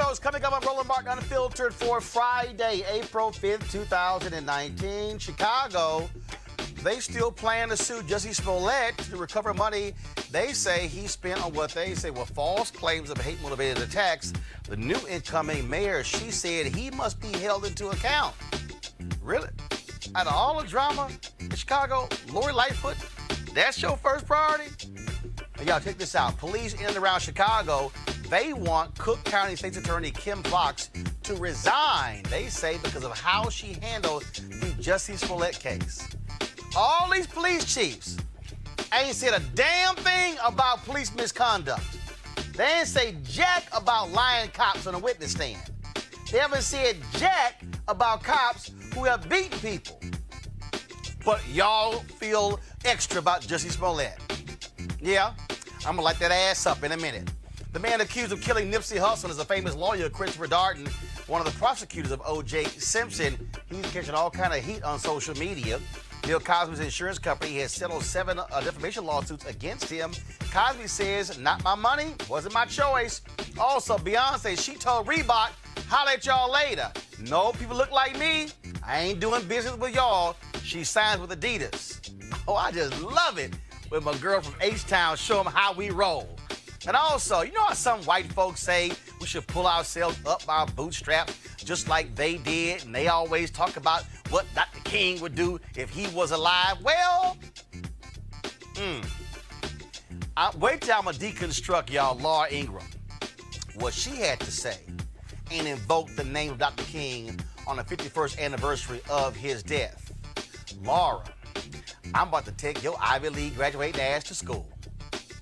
Chicago's coming up on Roland Martin Unfiltered for Friday, April 5th, 2019. Chicago, they still plan to sue Jussie Smollett to recover money they say he spent on what they say were false claims of hate-motivated attacks. The new incoming mayor, she said he must be held into account. Really? Out of all the drama in Chicago, Lori Lightfoot, that's your first priority? Now, y'all, check this out. Police in and around Chicago, they want Cook County State's Attorney Kim Foxx to resign, they say, because of how she handled the Jussie Smollett case. All these police chiefs ain't said a damn thing about police misconduct. They ain't say jack about lying cops on a witness stand. They haven't said jack about cops who have beat people. But y'all feel extra about Jussie Smollett. Yeah, I'm gonna light that ass up in a minute. The man accused of killing Nipsey Hussle is a famous lawyer, Christopher Darden, one of the prosecutors of O.J. Simpson. He's catching all kind of heat on social media. Bill Cosby's insurance company has settled 7 defamation lawsuits against him. Cosby says, not my money, wasn't my choice. Also, Beyoncé, she told Reebok, holla at y'all later. No people look like me. I ain't doing business with y'all. She signs with Adidas. Oh, I just love it when my girl from H-Town show them how we roll. And also, you know how some white folks say we should pull ourselves up by our bootstraps just like they did, and they always talk about what Dr. King would do if he was alive? Well, wait till I'm going to deconstruct y'all Laura Ingraham, what she had to say, and invoke the name of Dr. King on the 51st anniversary of his death. Laura, I'm about to take your Ivy League graduating ass to school.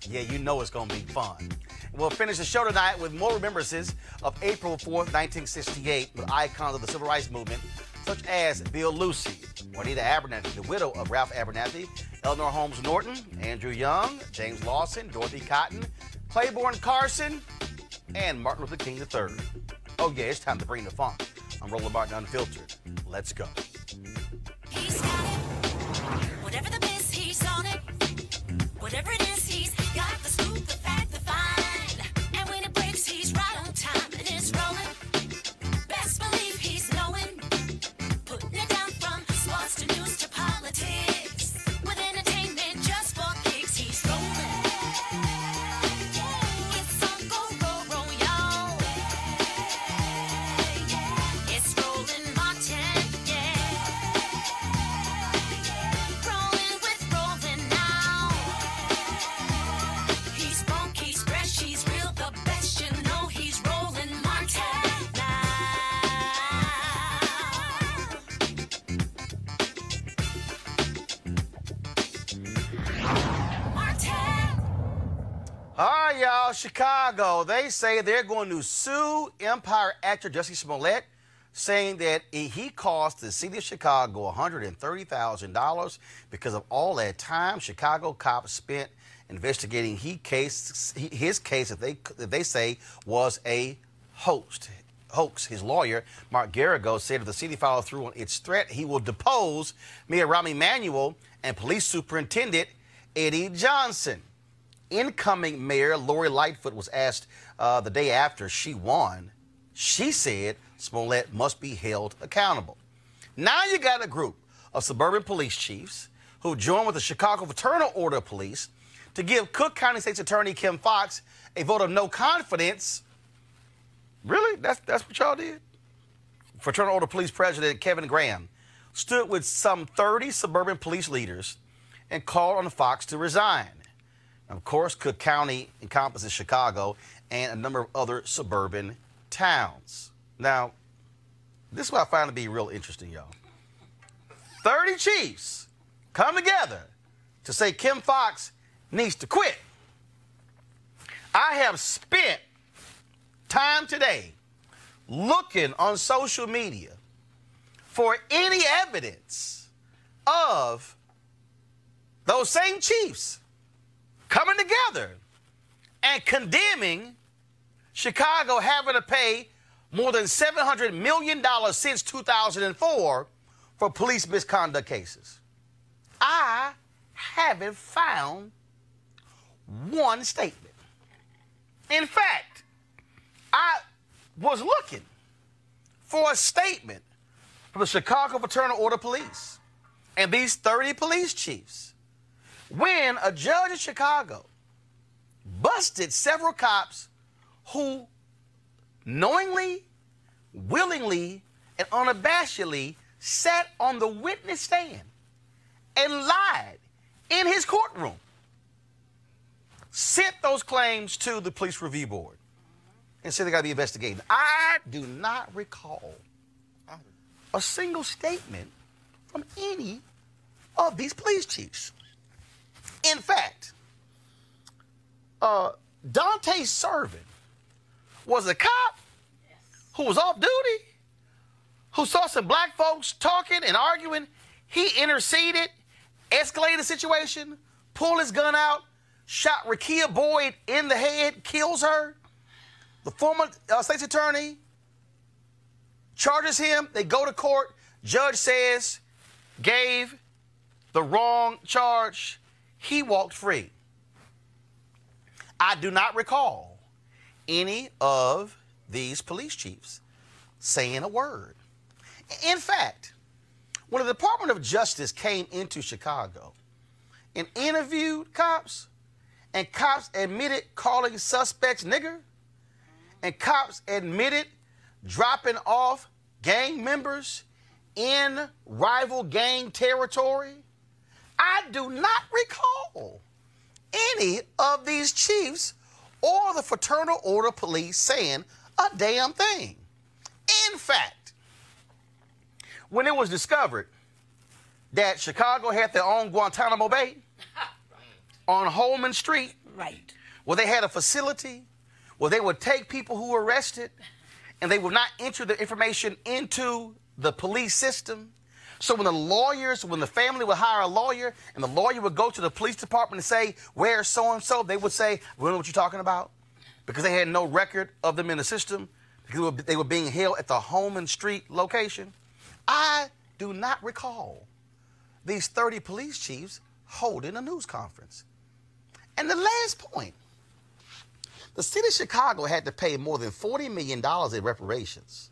Yeah, you know it's going to be fun. We'll finish the show tonight with more remembrances of April 4th, 1968, with icons of the Civil Rights Movement, such as Bill Lucy, Juanita Abernathy, the widow of Ralph Abernathy, Eleanor Holmes Norton, Andrew Young, James Lawson, Dorothy Cotton, Clyburn Carson, and Martin Luther King III. Oh yeah, it's time to bring the funk. I'm Roland Martin Unfiltered. Let's go. He's got it. Whatever the biz, he's on it. Whatever it is, he's got the scoop, the fact, the find. And when it breaks, he's right on time and it's rolling. Best believe he's knowing. Putting it down from sports to news to politics. With entertainment just for kicks, he's rolling. It's on go, y'all. It's Roland Martin, yeah. Rolling with Roland now. He's funky, he's fresh, he's real, the best, you know he's Roland Martin now. Martin. All right, y'all, Chicago, they say they're going to sue Empire actor Jussie Smollett, saying that he cost the city of Chicago $130,000 because of all that time Chicago cops spent investigating his case that they say was a hoax. His lawyer, Mark Garrigo, said if the city followed through on its threat, he will depose Mayor Rahm Emanuel and Police Superintendent Eddie Johnson. Incoming Mayor Lori Lightfoot was asked the day after she won. She said Smollett must be held accountable. Now you got a group of suburban police chiefs who joined with the Chicago Fraternal Order of Police to give Cook County State's Attorney Kim Foxx a vote of no confidence. Really? That's what y'all did? Fraternal Order Police President Kevin Graham stood with some 30 suburban police leaders and called on Foxx to resign. Of course, Cook County encompasses Chicago and a number of other suburban towns. Now, this is what I find to be real interesting, y'all. 30 chiefs come together to say Kim Foxx needs to quit. I have spent time today looking on social media for any evidence of those same chiefs coming together and condemning Chicago having to pay more than $700 million since 2004 for police misconduct cases. I haven't found one statement. In fact, was looking for a statement from the Chicago Fraternal Order Police and these 30 police chiefs when a judge in Chicago busted several cops who knowingly, willingly, and unabashedly sat on the witness stand and lied in his courtroom, sent those claims to the Police Review Board and said they got to be investigated. I do not recall a single statement from any of these police chiefs. In fact, Dante Servin was a cop who was off duty, who saw some black folks talking and arguing. He interceded, escalated the situation, pulled his gun out, shot Rekia Boyd in the head, kills her. The former state's attorney charges him. They go to court. Judge says, gave the wrong charge. He walked free. I do not recall any of these police chiefs saying a word. In fact, when the Department of Justice came into Chicago and interviewed cops, and cops admitted calling suspects nigger, and cops admitted dropping off gang members in rival gang territory, I do not recall any of these chiefs or the Fraternal Order Police saying a damn thing. In fact, when it was discovered that Chicago had their own Guantanamo Bay on Holman Street, right, where they had a facility where they would take people who were arrested and they would not enter the information into the police system. So when the family would hire a lawyer and the lawyer would go to the police department and say, where's so-and-so? They would say, we don't know what you're talking about, because they had no record of them in the system, because they were being held at the Holman Street location. I do not recall these 30 police chiefs holding a news conference. And the last point, the city of Chicago had to pay more than $40 million in reparations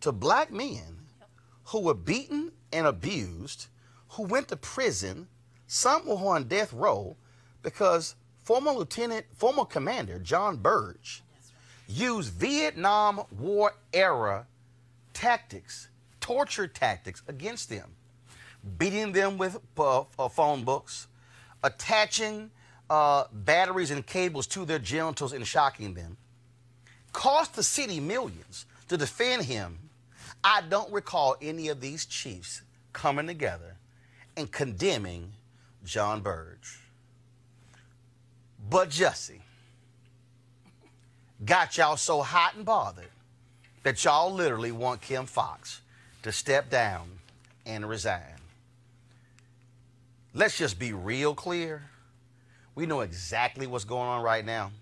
to black men who were beaten and abused, who went to prison, some were on death row, because former commander John Burge used Vietnam War era tactics, torture tactics against them, beating them with phone books, attaching batteries and cables to their genitals and shocking them. Cost the city millions to defend him. I don't recall any of these chiefs coming together and condemning John Burge. But Jussie got y'all so hot and bothered that y'all literally want Kim Foxx to step down and resign. Let's just be real clear. We know exactly what's going on right now.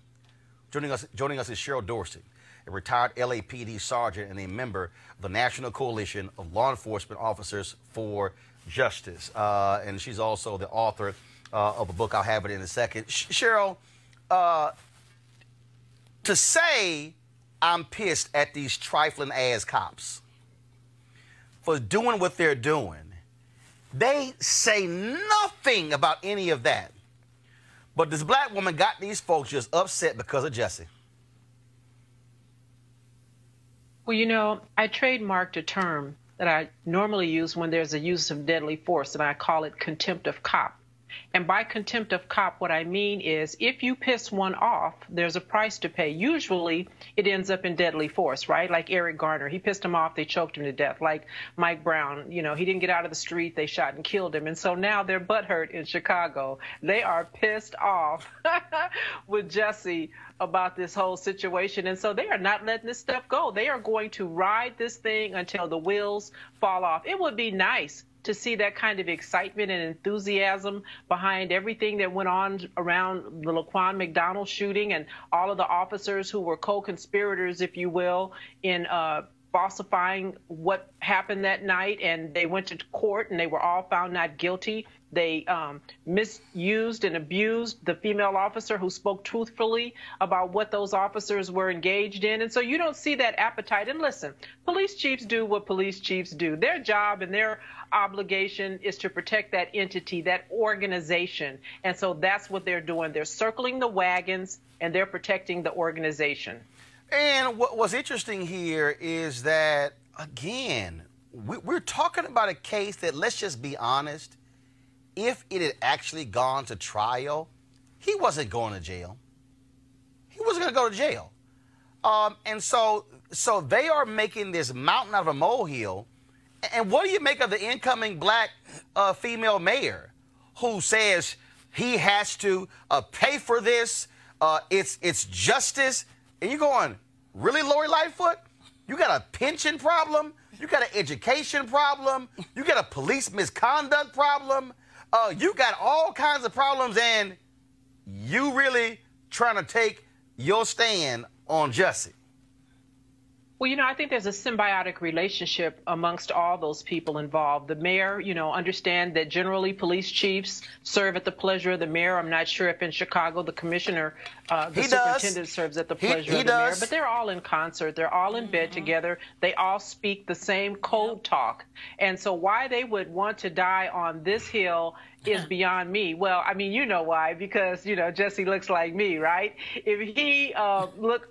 Joining us is Cheryl Dorsey, a retired LAPD sergeant and a member of the National Coalition of Law Enforcement Officers for Justice. And she's also the author of a book. I'll have it in a second. Cheryl, to say I'm pissed at these trifling ass cops for doing what they're doing, they say nothing about any of that. But this black woman got these folks just upset because of Jussie. Well, you know, I trademarked a term that I normally use when there's a use of deadly force, and I call it contempt of cop. And by contempt of cop, what I mean is if you piss one off, there's a price to pay. Usually it ends up in deadly force, right? Like Eric Garner, he pissed him off, they choked him to death. Like Mike Brown, you know, he didn't get out of the street, they shot and killed him. And so now they're butthurt in Chicago. They are pissed off with Jussie about this whole situation. And so they are not letting this stuff go. They are going to ride this thing until the wheels fall off. It would be nice to see that kind of excitement and enthusiasm behind everything that went on around the Laquan McDonald shooting and all of the officers who were co-conspirators, if you will, in falsifying what happened that night, and they went to court and they were all found not guilty. They misused and abused the female officer who spoke truthfully about what those officers were engaged in. And so you don't see that appetite. And listen, police chiefs do what police chiefs do. Their job and their obligation is to protect that entity, that organization. And so that's what they're doing. They're circling the wagons and they're protecting the organization. And what's interesting here is that, again, we're talking about a case that, let's just be honest, if it had actually gone to trial, he wasn't going to jail. He wasn't going to go to jail. And so they are making this mountain out of a molehill. And what do you make of the incoming black female mayor who says he has to pay for this? It's justice. And you're going, really, Lori Lightfoot? You got a pension problem? You got an education problem? You got a police misconduct problem? You got all kinds of problems, and you really trying to take your stand on Jussie. Well, you know, I think there's a symbiotic relationship amongst all those people involved. The mayor, you know, understand that generally police chiefs serve at the pleasure of the mayor. I'm not sure if in Chicago the commissioner, the superintendent serves at the pleasure of the mayor. But they're all in concert. They're all in bed together. They all speak the same code talk. And so why they would want to die on this hill is beyond me. Well, I mean, you know why, because, you know, Jussie looks like me, right? If he looked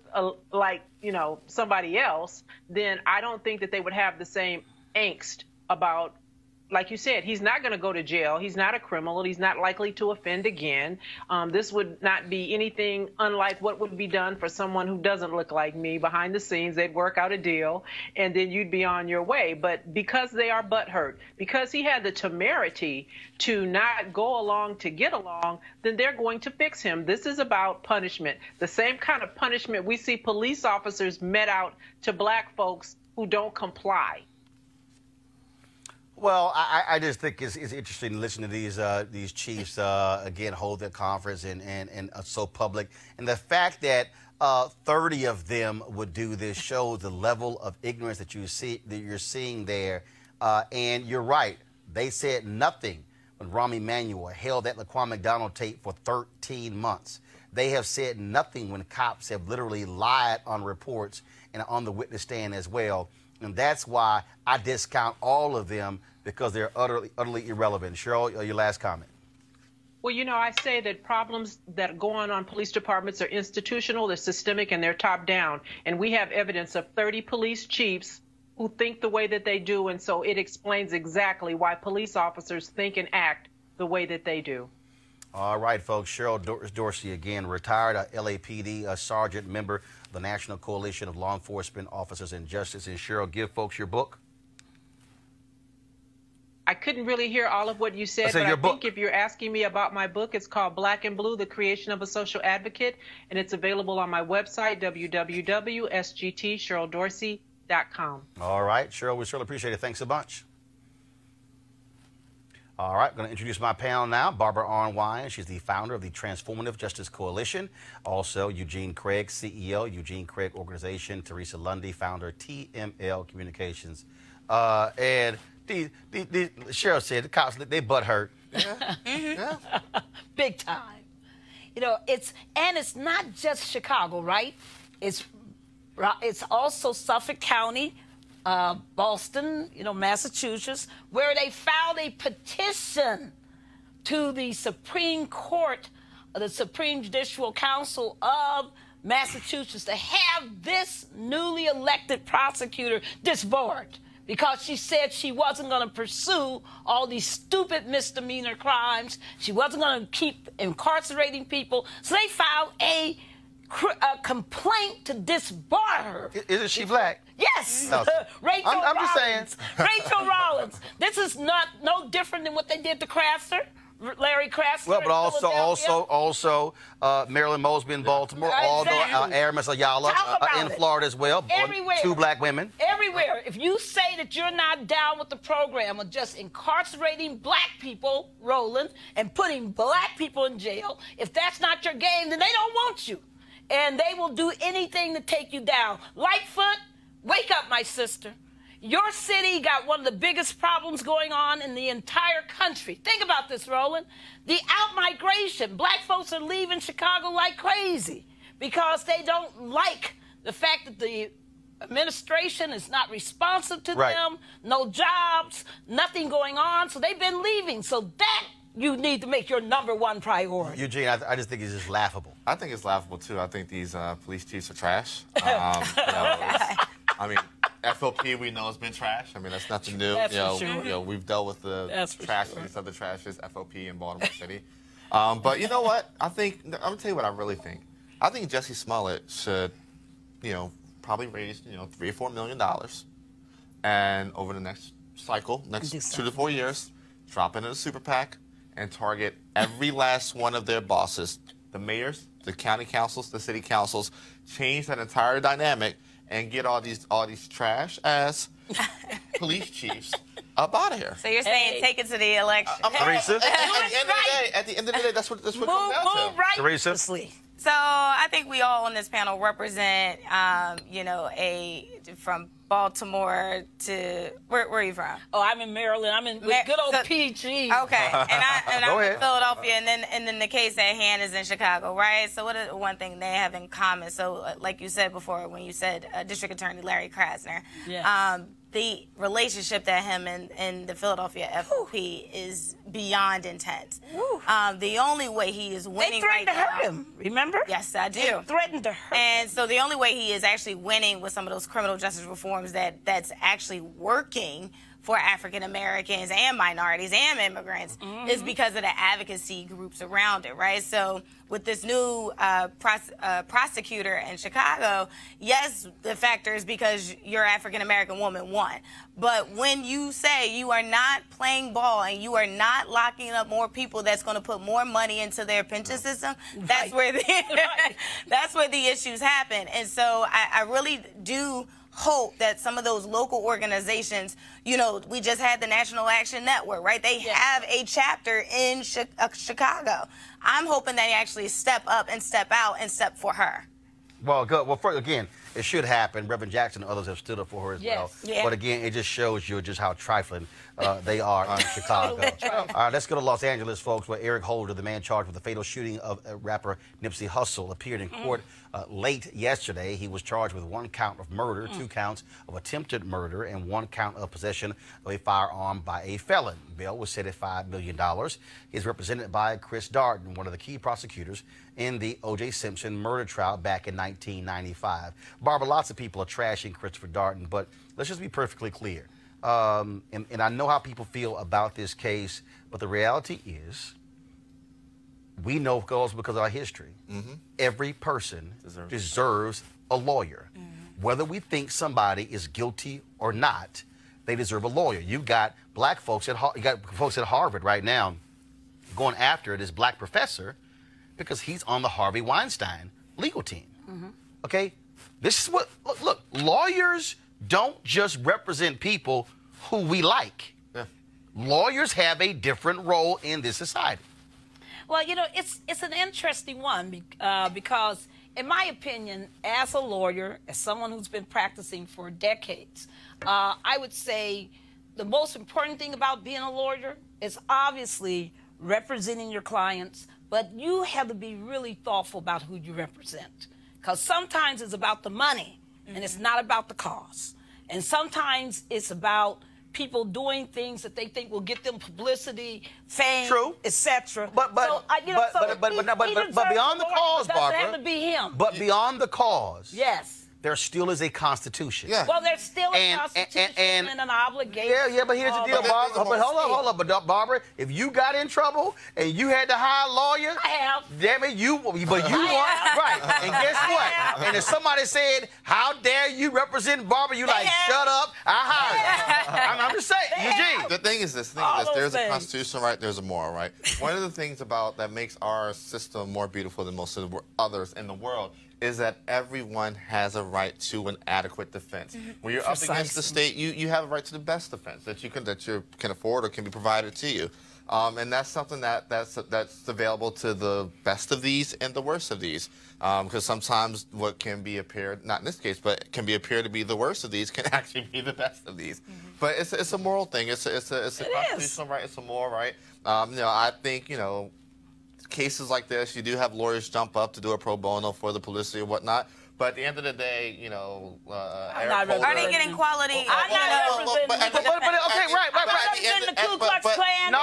like, you know, somebody else, then I don't think that they would have the same angst about, like you said, he's not going to go to jail. He's not a criminal. He's not likely to offend again. This would not be anything unlike what would be done for someone who doesn't look like me. Behind the scenes, they'd work out a deal, and then you'd be on your way. But because they are butthurt, because he had the temerity to not go along to get along, then they're going to fix him. This is about punishment, the same kind of punishment we see police officers met out to black folks who don't comply. Well, I just think it's interesting to listen to these chiefs again hold their conference and so public, and the fact that 30 of them would do this shows the level of ignorance that you're seeing there. And you're right, they said nothing when Rahm Emanuel held that Laquan McDonald tape for 13 months. They have said nothing when cops have literally lied on reports and on the witness stand as well. And that's why I discount all of them, because they're utterly irrelevant. Cheryl, your last comment. Well, you know, I say that problems that go on police departments are institutional, they're systemic, and they're top down. And we have evidence of 30 police chiefs who think the way that they do, and so it explains exactly why police officers think and act the way that they do. All right, folks. Cheryl Dorsey, again, retired LAPD sergeant, member of the National Coalition of Law Enforcement Officers and Justice. And Cheryl, give folks your book. I couldn't really hear all of what you said, but I think if you're asking me about my book, it's called Black and Blue, The Creation of a Social Advocate, and it's available on my website, www.sgtcheryldorsey.com. All right, Cheryl, we surely appreciate it. Thanks a bunch. All right, going to introduce my panel now. Barbara Arnwine, she's the founder of the Transformative Justice Coalition. Also, Eugene Craig, CEO, Eugene Craig Organization. Teresa Lundy, founder, TML Communications. And Cheryl said the cops, they butt hurt. Yeah. Yeah. Big time. You know, it's not just Chicago, right? It's also Suffolk County, Boston, you know, Massachusetts, where they filed a petition to the Supreme Court, the Supreme Judicial Council of Massachusetts, to have this newly elected prosecutor disbarred, because she said she wasn't going to pursue all these stupid misdemeanor crimes. She wasn't going to keep incarcerating people. So they filed a complaint to disbar her. Isn't she black? Yes. No. Rachel I'm Rollins. just saying. Rachel Rollins. This is no different than what they did to Crasser. Larry Krasner. Well, but also Marilyn Mosby in Baltimore, Exactly. Aramis Ayala in Florida as well. Everywhere. 2 black women. Everywhere. If you say that you're not down with the program of just incarcerating black people, Roland, and putting black people in jail, if that's not your game, then they don't want you. And they will do anything to take you down. Lightfoot, Wake up, my sister. Your city got one of the biggest problems going on in the entire country. Think about this, Roland. The out-migration. Black folks are leaving Chicago like crazy because they don't like the fact that the administration is not responsive to them, no jobs, nothing going on, so they've been leaving. So that you need to make your #1 priority. Eugene, I just think it's just laughable. I think it's laughable, too. I think these police chiefs are trash. I mean, FOP we know has been trash. I mean, that's nothing new. That's for sure. We've dealt with the trash, these other trashes, FOP in Baltimore City. But you know what? I'm gonna tell you what I really think. I think Jussie Smollett should, probably raise, $3 or $4 million, and over the next cycle, next 2 to 4 years, drop into the super PAC and target every last one of their bosses, the mayors, the county councils, the city councils, change that entire dynamic and get all these trash ass police chiefs up out of here. So you're saying take it to the election? Teresa? At the end of the day, that's what it comes down to. Move right. Teresa? So I think we all on this panel represent, from Baltimore to where are you from? Oh, I'm in Maryland. I'm in good old PG. Okay, and I'm ahead. in Philadelphia, and then the case at hand is in Chicago, right? So what is one thing they have in common? So like you said before, when you said District Attorney Larry Krasner, the relationship that him and the Philadelphia FOP is beyond intense. The only way he is winning right now. They threatened to hurt him, remember? Yes, I do. They threatened to hurt him. And so the only way he is actually winning with some of those criminal justice reforms that's actually working for African Americans and minorities and immigrants is because of the advocacy groups around it, right? So with this new prosecutor in Chicago, yes, the factor is because your African American woman won. But when you say you are not playing ball and you are not locking up more people that's going to put more money into their pension system, that's where that's where the issues happen. And so I really do hope that some of those local organizations, we just had the National Action Network, right? They have a chapter in Chicago. I'm hoping they actually step up and step out and step for her. Well, good. Well, first, again, it should happen. Reverend Jackson and others have stood up for her as well. Yeah. But again, it just shows you just how trifling they are in Chicago. All right, let's go to Los Angeles, folks, where Eric Holder, the man charged with the fatal shooting of rapper Nipsey Hussle, appeared in court late yesterday. He was charged with 1 count of murder, 2 counts of attempted murder, and 1 count of possession of a firearm by a felon. Bail was set at $5 million. He's represented by Chris Darden, one of the key prosecutors in the O.J. Simpson murder trial back in 1995. Barbara, lots of people are trashing Christopher Darden, but let's just be perfectly clear. And I know how people feel about this case, but the reality is, we know because of our history, every person deserves a lawyer. Whether we think somebody is guilty or not, they deserve a lawyer. You've got black folks at Harvard right now going after this black professor because he's on the Harvey Weinstein legal team. Okay? This is what, look, lawyers don't just represent people who we like. Lawyers have a different role in this society. Well, it's an interesting one because, in my opinion, as a lawyer, as someone who's been practicing for decades, I would say the most important thing about being a lawyer is obviously representing your clients, but you have to be really thoughtful about who you represent. Because sometimes it's about the money, and it's not about the cause. And sometimes it's about people doing things that they think will get them publicity, fame, etc. But beyond the cause, Barbara. It doesn't have to be him. But beyond the cause. Yes. There still is a constitution. Well, there's still a constitution and an obligation. But here's the deal, Barbara. Hold up. But Barbara, if you got in trouble and you had to hire a lawyer, I have. Damn it, you want right. And guess what? And if somebody said, "How dare you represent Barbara?" You like, "Shut up, I hired you." I'm just saying, Eugene. The thing is this. There's a constitutional right. There's a moral right. One of the things that makes our system more beautiful than most of the others in the world is that everyone has a right to an adequate defense. When you're up against the state, you have a right to the best defense that you can afford or can be provided to you. And that's something that's available to the best of these and the worst of these. Because sometimes what can be appeared, not in this case, but can be appeared to be the worst of these can actually be the best of these. But it's a moral thing. It's a constitutional right. It's a moral right. I think, cases like this, you do have lawyers jump up to do a pro bono for the publicity or whatnot. But at the end of the day, are they getting quality? I'm not representing. Okay, right. The Ku Klux Klan. No,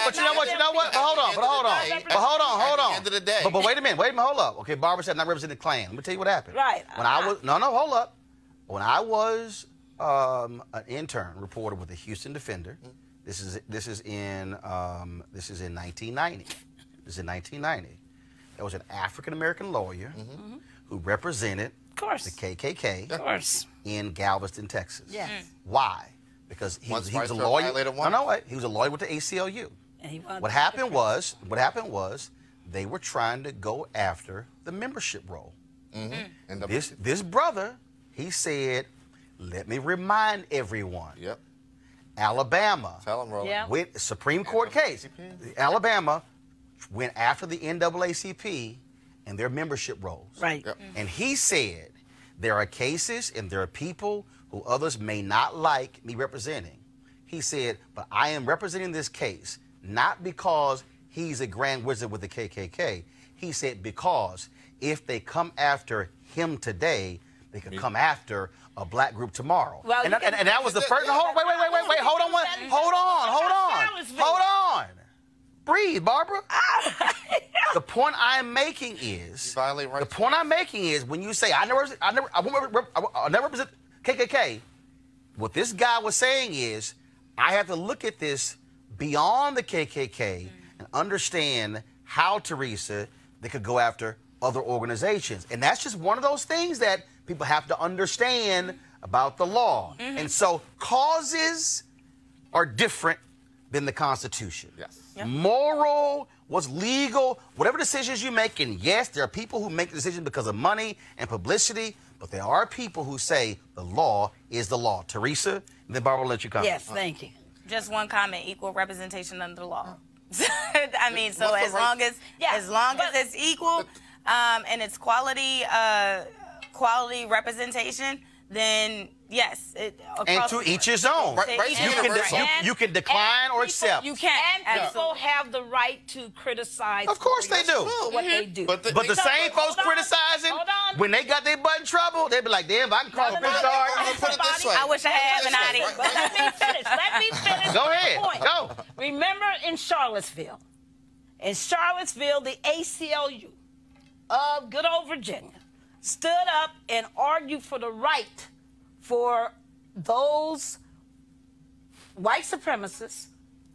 but you know what? But hold on. At the end of the day. But wait a minute, hold up. Okay, Barber said not representing the Klan. Let me tell you what happened. Right. Hold up. When I was an intern reporter with the Houston Defender, this is in 1990. This is in 1990. There was an African American lawyer who represented the KKK in Galveston, Texas. Yes. Why? Because he was a lawyer. He was a lawyer with the ACLU. And what happened was they were trying to go after the membership roll. And this brother, he said, let me remind everyone. Yep. Alabama. Tell him, Roland. Yeah. With Supreme Court case. Alabama went after the NAACP and their membership rolls. Right. Yep. And he said, there are cases and there are people who others may not like me representing. He said, but I am representing this case not because he's a grand wizard with the KKK. He said, because if they come after him today, they could come after a black group tomorrow. Well, and that was the first. Wait. Hold on. Breathe, Barbara. The point I'm making is when you say I never represent KKK. What this guy was saying is I have to look at this beyond the KKK and understand how, Teresa, they could go after other organizations, and that's just one of those things that people have to understand about the law. And so causes are different than the Constitution. Yes. Yep. Moral, what's legal, whatever decisions you make, and yes, there are people who make decisions because of money and publicity, but there are people who say the law is the law. Teresa, and then Barbara will let you comment. Yes, thank you. Just one comment: equal representation under the law. I mean, so as long as it's equal and it's quality representation, then yes. And to each his own. You can decline or accept. You can. And people have the right to criticize. Of course they do. What they do. But the same folks criticizing, when they got their butt in trouble, they be like, damn, if I can call a Chris Darden. Put it this way. I wish I had an ID. But let me finish. Go ahead. Go. Remember in Charlottesville, the ACLU of good old Virginia stood up and argued for the right for those white supremacists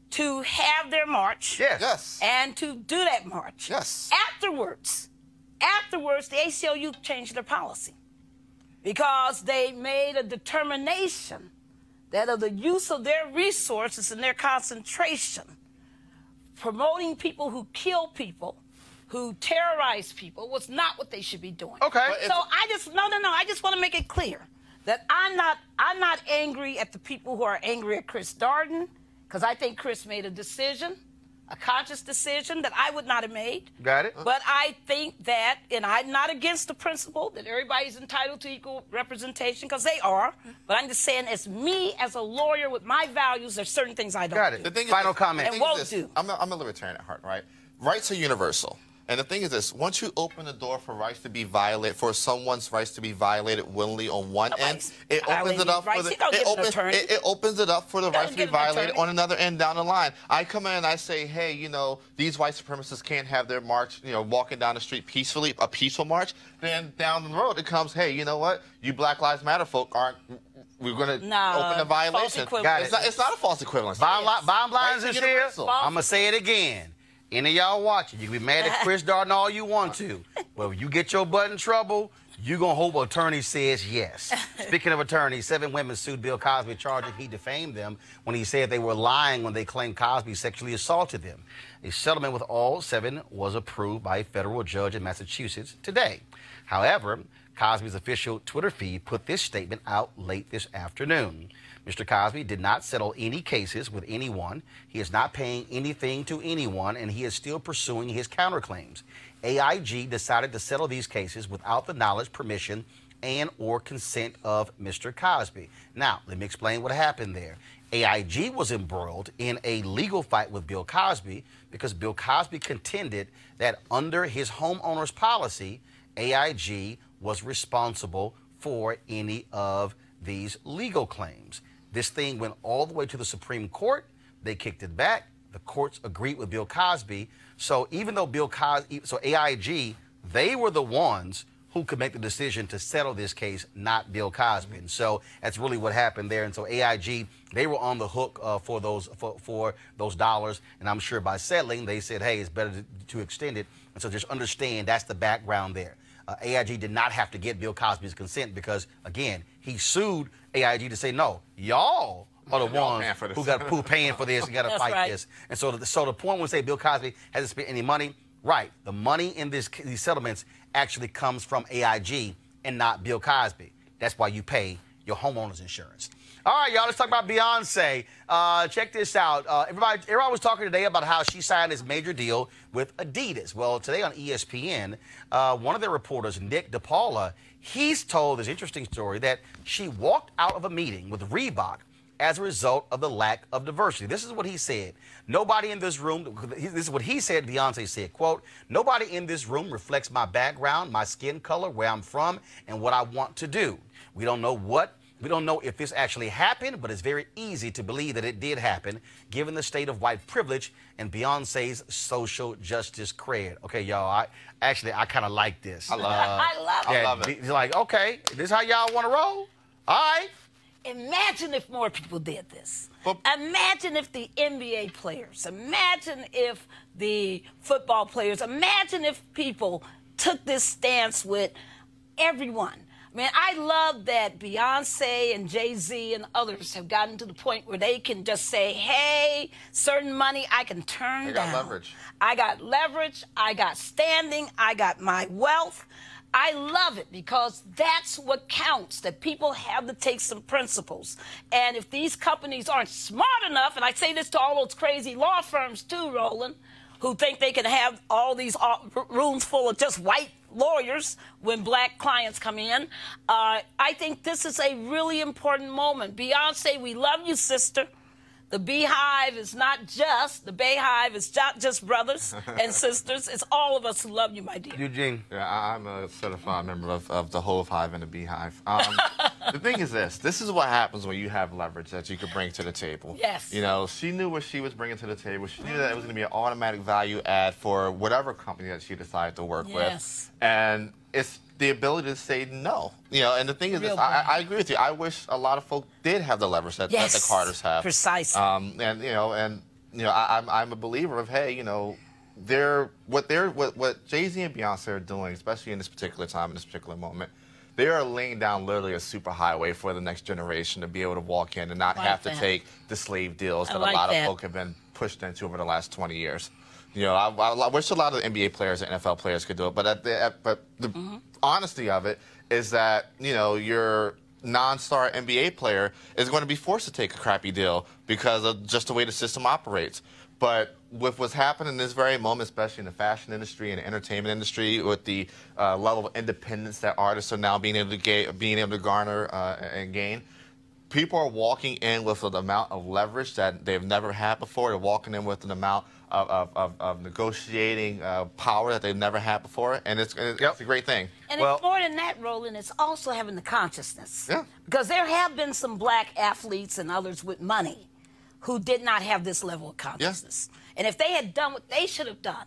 to have their march. Yes. And to do that march. Yes. Afterwards, the ACLU changed their policy because they made a determination that of the use of their resources and their concentration, promoting people who kill people, who terrorize people, was not what they should be doing. Okay. So I just want to make it clear that I'm not angry at the people who are angry at Chris Darden, because I think Chris made a decision, a conscious decision that I would not have made. Got it. But I think that, and I'm not against the principle that everybody's entitled to equal representation, because they are. But I'm just saying, as me, as a lawyer with my values, there's certain things I don't Got it. do. Final comment. And won't do. I'm a libertarian at heart, right? Rights are universal. And the thing is this, once you open the door for rights to be violated, for someone's rights to be violated willingly on one end, it opens it up for the it opens it up for the rights to be violated on another end down the line. I come in and I say, hey, these white supremacists can't have their march, walking down the street peacefully, a peaceful march. Then down the road it comes, hey, you know what? You Black Lives Matter folk we're going to open a violation. It's not a false equivalence. Bottom line is here. I'm going to say it again. Any of y'all watching, you can be mad at Chris Darden all you want to. But if you get your butt in trouble, you're going to hope an attorney says yes. Speaking of attorneys, 7 women sued Bill Cosby, charging he defamed them when he said they were lying when they claimed Cosby sexually assaulted them. A settlement with all 7 was approved by a federal judge in Massachusetts today. However, Cosby's official Twitter feed put this statement out late this afternoon. Mr. Cosby did not settle any cases with anyone. He is not paying anything to anyone, and he is still pursuing his counterclaims. AIG decided to settle these cases without the knowledge, permission, and or consent of Mr. Cosby. Now, let me explain what happened there. AIG was embroiled in a legal fight with Bill Cosby because Bill Cosby contended that under his homeowner's policy, AIG was responsible for any of these legal claims. This thing went all the way to the Supreme Court. They kicked it back. The courts agreed with Bill Cosby. So even though AIG, they were the ones who could make the decision to settle this case, not Bill Cosby. And so that's really what happened there. And so AIG, they were on the hook for those dollars. And I'm sure by settling, they said, hey, it's better to extend it. And so just understand that's the background there. AIG did not have to get Bill Cosby's consent because, again, he sued AIG to say, no, y'all are the ones who paying for this. You got to fight this. And so the point when we say Bill Cosby hasn't spent any money, right, the money in these settlements actually comes from AIG and not Bill Cosby. That's why you pay your homeowner's insurance. All right, y'all, let's talk about Beyoncé. Check this out. Everybody was talking today about how she signed this major deal with Adidas. Well, today on ESPN, one of their reporters, Nick DePaula, he's told this interesting story that she walked out of a meeting with Reebok as a result of the lack of diversity. This is what he said. Nobody in this room, this is what he said, Beyoncé said, quote, nobody in this room reflects my background, my skin color, where I'm from, and what I want to do. We don't know if this actually happened, but it's very easy to believe that it did happen, given the state of white privilege and Beyoncé's social justice cred. Okay, y'all, I kind of like this. I love it. He's like, okay, this is how y'all want to roll? All right. Imagine if more people did this. Imagine if the NBA players, imagine if the football players, imagine if people took this stance with everyone. I mean, I love that Beyoncé and Jay-Z and others have gotten to the point where they can just say, hey, certain money I can turn down. They got leverage. I got leverage. I got standing. I got my wealth. I love it because that's what counts, that people have to take some principles. And if these companies aren't smart enough, and I say this to all those crazy law firms too, Roland, who think they can have all these rooms full of just white lawyers when black clients come in, I think this is a really important moment. Beyoncé, we love you, sister. The Beehive is not just, the Bayhive is not just brothers and sisters. It's all of us who love you, my dear. Eugene. Yeah, I'm a certified member of the whole hive and the Beehive. The thing is this is what happens when you have leverage that you could bring to the table. Yes. You know, she knew what she was bringing to the table. She knew that it was going to be an automatic value add for whatever company that she decided to work with. And it's the ability to say no. You know, and the thing is this, I agree with you. I wish a lot of folk did have the leverage that the Carters have. Precisely. I'm a believer of, hey, you know, what Jay-Z and Beyonce are doing, especially in this particular time, in this particular moment, they are laying down literally a super highway for the next generation to be able to walk in and not have to take the slave deals that a lot of folk have been pushed into over the last 20 years. You know, I wish a lot of the NBA players and NFL players could do it, but the honesty of it is that, you know, your non-star NBA player is going to be forced to take a crappy deal because of just the way the system operates. But with what's happening in this very moment, especially in the fashion industry and the entertainment industry, with the level of independence that artists are now being able to garner and gain, people are walking in with an amount of leverage that they've never had before. They're walking in with an amount of negotiating power that they've never had before, and it's a great thing. And it's more than that, Roland. It's also having the consciousness. Yeah. Because there have been some black athletes and others with money who did not have this level of consciousness. Yeah. And if they had done what they should have done,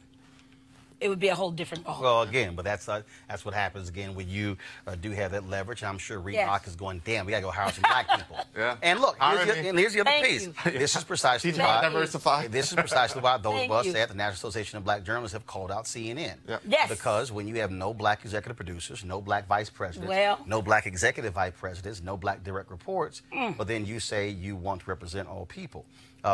it would be a whole different ball. Well, again, but that's what happens again when you do have that leverage. And I'm sure Reebok is going, damn, we got to go hire some black people. Yeah. And look, here's the other piece. This is precisely why those of us at the National Association of Black Journalists have called out CNN. Yeah. Yes. Because when you have no black executive producers, no black vice presidents, no black executive vice presidents, no black direct reports, but then you say you want to represent all people.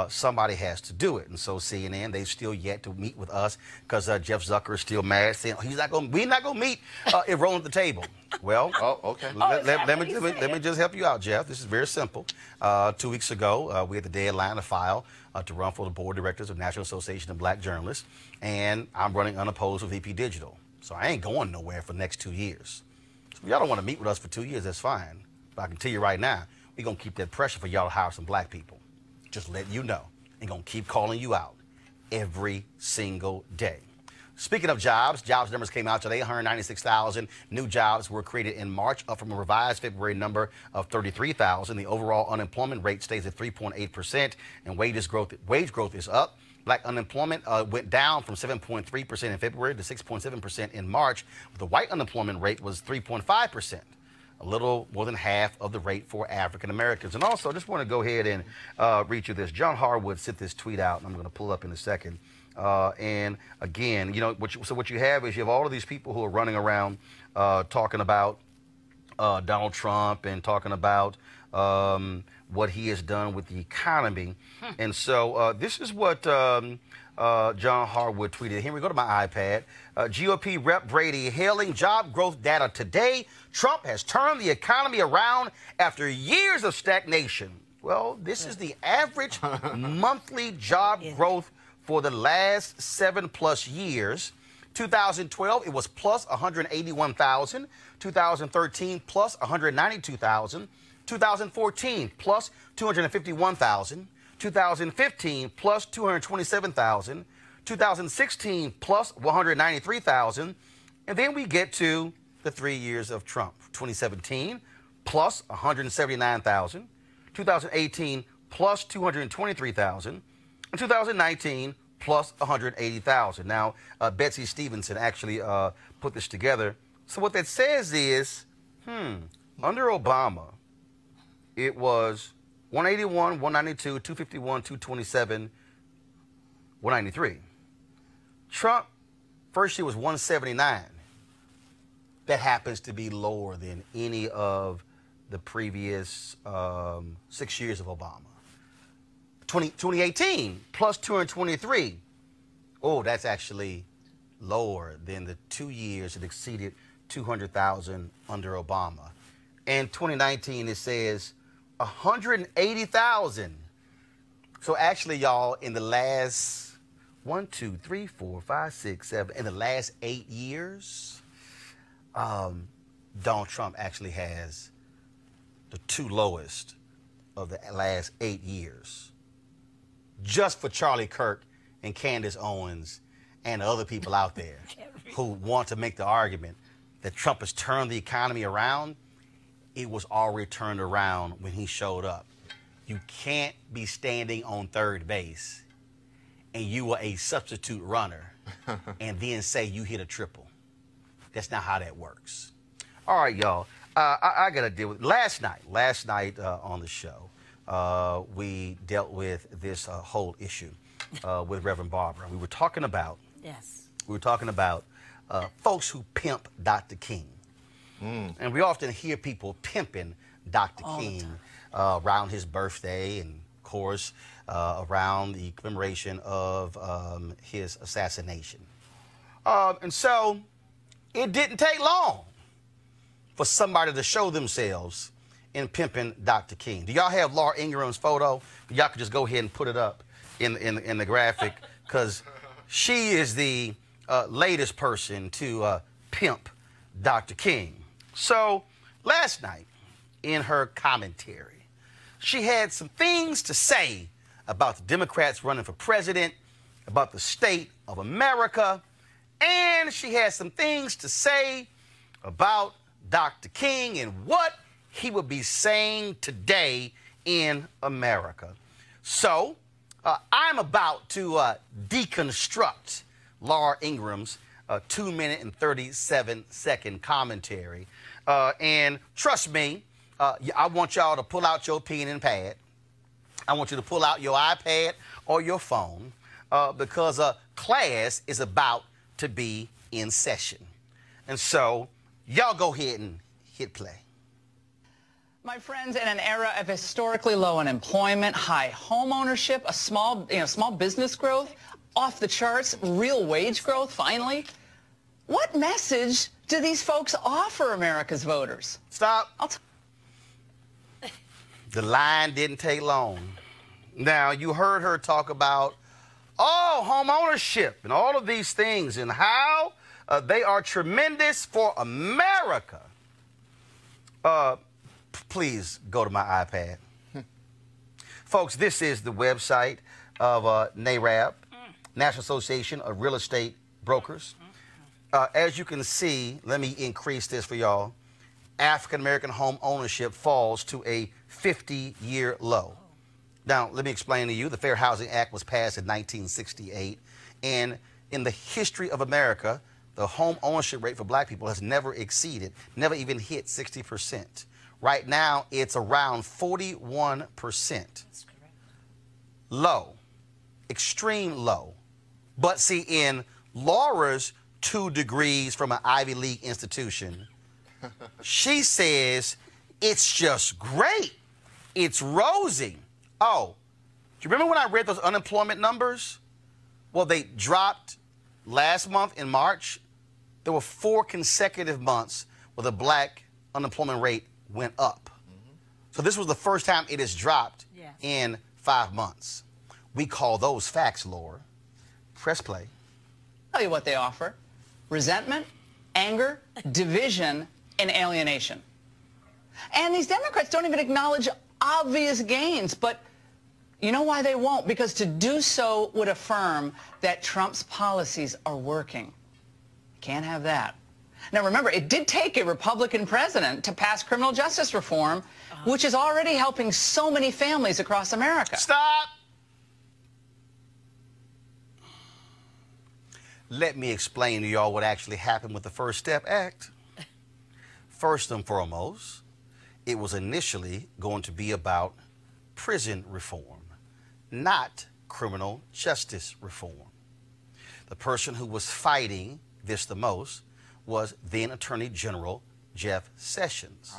Somebody has to do it. And so CNN, they've still yet to meet with us because Jeff Zucker Tucker is still mad, saying we're not going to meet if Roland at the table. Well, okay. Let me just help you out, Jeff. This is very simple. 2 weeks ago, we had the deadline to file to run for the board of directors of National Association of Black Journalists, and I'm running unopposed with VP Digital. So I ain't going nowhere for the next 2 years. So if y'all don't want to meet with us for 2 years, that's fine. But I can tell you right now, we're going to keep that pressure for y'all to hire some black people. Just letting you know. And going to keep calling you out every single day. Speaking of jobs numbers came out today. 196,000 new jobs were created in March, up from a revised February number of 33,000. The overall unemployment rate stays at 3.8%, and wage growth is up. Black unemployment went down from 7.3% in February to 6.7% in March. The white unemployment rate was 3.5%, a little more than half of the rate for African Americans. And also, I just want to go ahead and read you this. John Harwood sent this tweet out, and I'm going to pull up in a second. And again, you know, what you have is you have all of these people who are running around talking about Donald Trump and talking about what he has done with the economy. And so this is what John Harwood tweeted. Here we go to my iPad. GOP Rep Brady hailing job growth data today. Trump has turned the economy around after years of stagnation. Well, this is the average monthly job growth for the last 7+ years. 2012, it was plus 181,000. 2013, plus 192,000. 2014, plus 251,000. 2015, plus 227,000. 2016, plus 193,000. And then we get to the 3 years of Trump. 2017, plus 179,000. 2018, plus 223,000. In 2019, plus 180,000. Now, Betsy Stevenson actually put this together. So what that says is, under Obama, it was 181, 192, 251, 227, 193. Trump, first year was 179. That happens to be lower than any of the previous 6 years of Obama. 2018, plus 223. Oh, that's actually lower than the 2 years it exceeded 200,000 under Obama. And 2019, it says 180,000. So actually, y'all, in the last 1, 2, 3, 4, 5, 6, 7, in the last 8 years, Donald Trump actually has the 2 lowest of the last 8 years. Just for Charlie Kirk and Candace Owens and other people out there who want to make the argument that Trump has turned the economy around. It was already turned around when he showed up. You can't be standing on third base and you were a substitute runner and then say you hit a triple. That's not how that works. All right, y'all. I got to deal with last night on the show. We dealt with this whole issue with Rev Barber. We were talking about folks who pimp Dr. King. And we often hear people pimping Dr. King around his birthday and, of course, around the commemoration of his assassination. And so it didn't take long for somebody to show themselves in pimping Dr. King. Do y'all have Laura Ingram's photo? Y'all could just go ahead and put it up in the graphic, because she is the latest person to pimp Dr. King. So last night, in her commentary, she had some things to say about the Democrats running for president, about the state of America, and she had some things to say about Dr. King and what he would be saying today in America. So I'm about to deconstruct Laura Ingram's 2-minute and 37-second commentary. And trust me, I want y'all to pull out your pen and pad. I want you to pull out your iPad or your phone because class is about to be in session. And so y'all go ahead and hit play. My friends, in an era of historically low unemployment, high home ownership, small business growth, off the charts, real wage growth, finally. What message do these folks offer America's voters? Stop. The line didn't take long. Now, you heard her talk about, home ownership and all of these things and how they are tremendous for America. Please go to my iPad. Folks, this is the website of NARAB, National Association of Real Estate Brokers. As you can see, let me increase this for y'all. African-American home ownership falls to a 50-year low. Now, let me explain to you. The Fair Housing Act was passed in 1968, and in the history of America, the home ownership rate for black people has never even hit 60%. Right now, it's around 41%. That's correct. Low, extreme low. But see, in Laura's 2 degrees from an Ivy League institution, she says it's just great. It's rosy. Oh, do you remember when I read those unemployment numbers? Well, they dropped last month in March. There were 4 consecutive months where the black unemployment rate went up. So this was the first time it has dropped in 5 months. We call those facts, Laura. Press play. Tell you what they offer: resentment, anger, division, and alienation. And these Democrats don't even acknowledge obvious gains, but you know why they won't? Because to do so would affirm that Trump's policies are working. Can't have that. Now remember, it did take a Republican president to pass criminal justice reform, which is already helping so many families across America. Stop! Let me explain to y'all what actually happened with the First Step Act. First and foremost, it was initially going to be about prison reform, not criminal justice reform. The person who was fighting this the most was then Attorney General Jeff Sessions.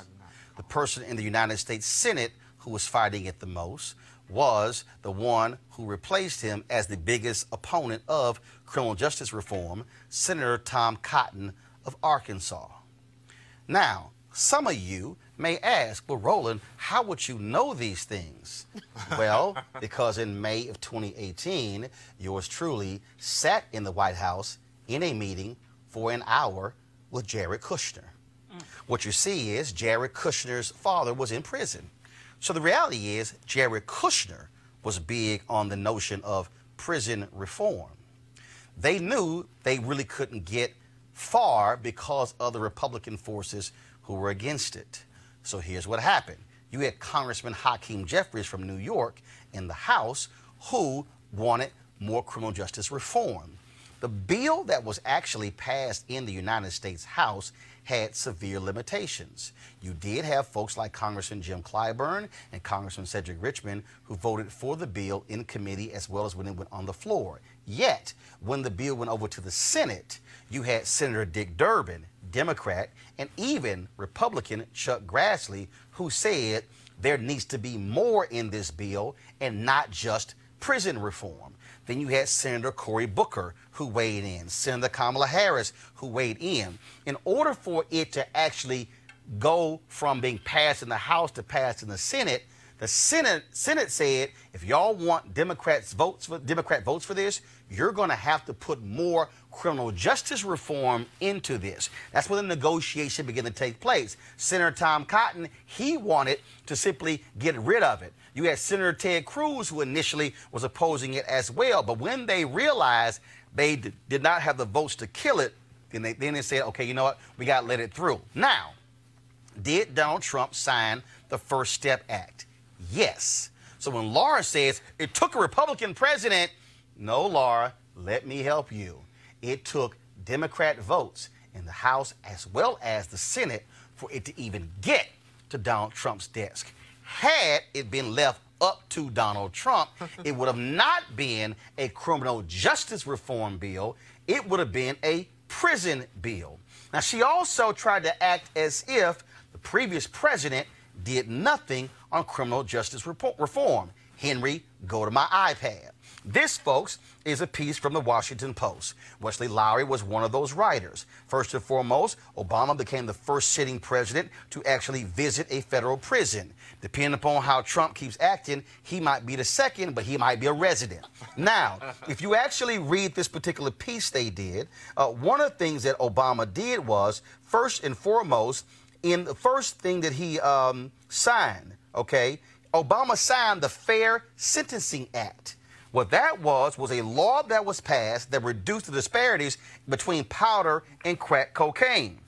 The person in the United States Senate who was fighting it the most was the one who replaced him as the biggest opponent of criminal justice reform, Senator Tom Cotton of Arkansas. Now, some of you may ask, well, Roland, how would you know these things? Well, because in May of 2018, yours truly sat in the White House in a meeting for an hour with Jared Kushner. What you see is Jared Kushner's father was in prison. So the reality is Jared Kushner was big on the notion of prison reform. They knew they really couldn't get far because of the Republican forces who were against it. So here's what happened. You had Congressman Hakeem Jeffries from New York in the House who wanted more criminal justice reform. The bill that was actually passed in the United States House had severe limitations. You did have folks like Congressman Jim Clyburn and Congressman Cedric Richmond who voted for the bill in committee as well as when it went on the floor. Yet, when the bill went over to the Senate, you had Senator Dick Durbin, Democrat, and even Republican Chuck Grassley, who said there needs to be more in this bill and not just prison reform. Then you had Senator Cory Booker, who weighed in, Senator Kamala Harris, who weighed in. In order for it to actually go from being passed in the House to passed in the Senate, the Senate said, if y'all want Democrat votes for this, you're going to have to put more criminal justice reform into this. That's when the negotiation began to take place. Senator Tom Cotton, he wanted to simply get rid of it. You had Senator Ted Cruz, who initially was opposing it as well. But when they realized they did not have the votes to kill it, then they said, okay, you know what? We got to let it through. Now, did Donald Trump sign the First Step Act? Yes. So when Laura says it took a Republican president, no, Laura, let me help you. It took Democrat votes in the House as well as the Senate for it to even get to Donald Trump's desk. Had it been left up to Donald Trump, it would have not been a criminal justice reform bill. It would have been a prison bill. Now, she also tried to act as if the previous president did nothing on criminal justice reform. Henry, go to my iPad. This, folks, is a piece from the Washington Post. Wesley Lowery was one of those writers. First and foremost, Obama became the first sitting president to actually visit a federal prison. Depending upon how Trump keeps acting, he might be the second, but he might be a resident. Now, if you actually read this particular piece they did, one of the things that Obama did was, first and foremost, in the first thing that he signed, okay, Obama signed the Fair Sentencing Act. What that was a law that was passed that reduced the disparities between powder and crack cocaine.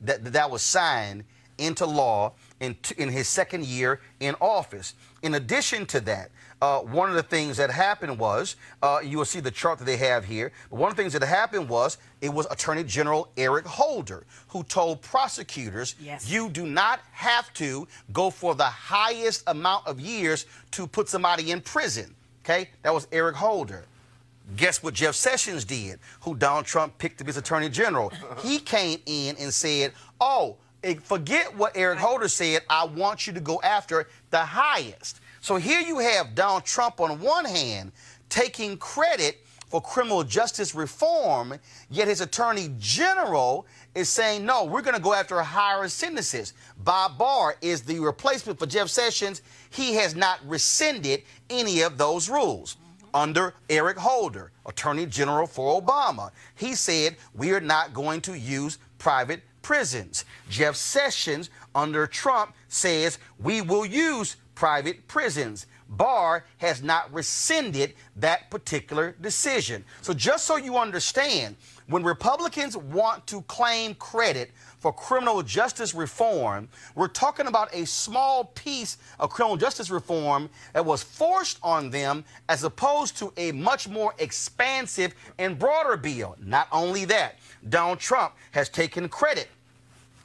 That was signed into law in his second year in office. In addition to that, one of the things that happened was, you will see the chart that they have here, but one of the things that happened was, it was Attorney General Eric Holder who told prosecutors, yes, you do not have to go for the highest amount of years to put somebody in prison. Okay, that was Eric Holder. Guess what Jeff Sessions did, who Donald Trump picked up as Attorney General? He came in and said, oh, forget what Eric Holder said, I want you to go after the highest. So here you have Donald Trump on one hand taking credit for criminal justice reform, yet his Attorney General is saying, no, we're going to go after higher sentences. Bob Barr is the replacement for Jeff Sessions. He has not rescinded any of those rules. Under Eric Holder, Attorney General for Obama, he said, we are not going to use private prisons. Jeff Sessions, under Trump, says, we will use private prisons. Barr has not rescinded that particular decision. So just so you understand, when Republicans want to claim credit for criminal justice reform, we're talking about a small piece of criminal justice reform that was forced on them as opposed to a much more expansive and broader bill. Not only that, Donald Trump has taken credit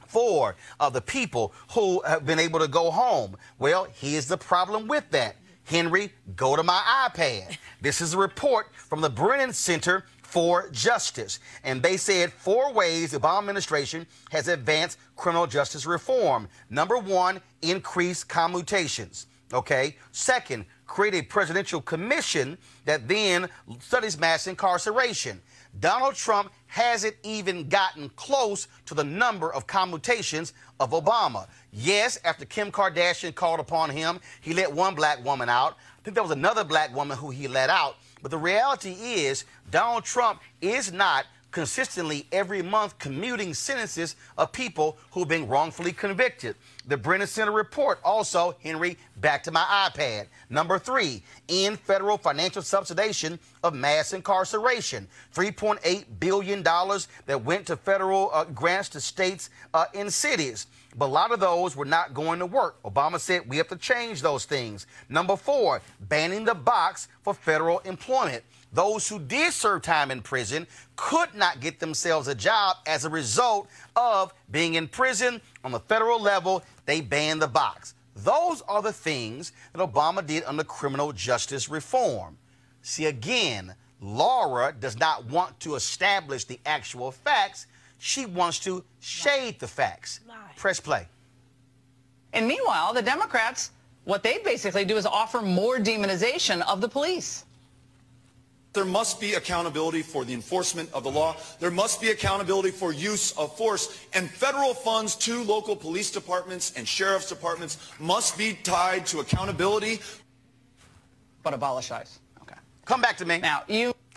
for the people who have been able to go home. Well, here's the problem with that. Henry, go to my iPad. This is a report from the Brennan Center for Justice. And they said 4 ways the Obama administration has advanced criminal justice reform. Number 1, increase commutations. Okay. Second, create a presidential commission that then studies mass incarceration. Donald Trump hasn't even gotten close to the number of commutations of Obama. Yes, after Kim Kardashian called upon him, he let one black woman out. I think there was another black woman who he let out. But the reality is, Donald Trump is not consistently every month commuting sentences of people who've been wrongfully convicted. The Brennan Center report also, Henry, back to my iPad. Number 3, end federal financial subsidization of mass incarceration. $3.8 billion that went to federal grants to states and cities. But a lot of those were not going to work. Obama said we have to change those things. Number 4, banning the box for federal employment. Those who did serve time in prison could not get themselves a job as a result of being in prison on the federal level. They banned the box. Those are the things that Obama did under criminal justice reform. See, again, Laura does not want to establish the actual facts. She wants to shade the facts. Press play. And meanwhile, the Democrats, what they basically do is offer more demonization of the police. There must be accountability for the enforcement of the law. There must be accountability for use of force. And federal funds to local police departments and sheriff's departments must be tied to accountability. But abolish ICE. Okay. Come back to me.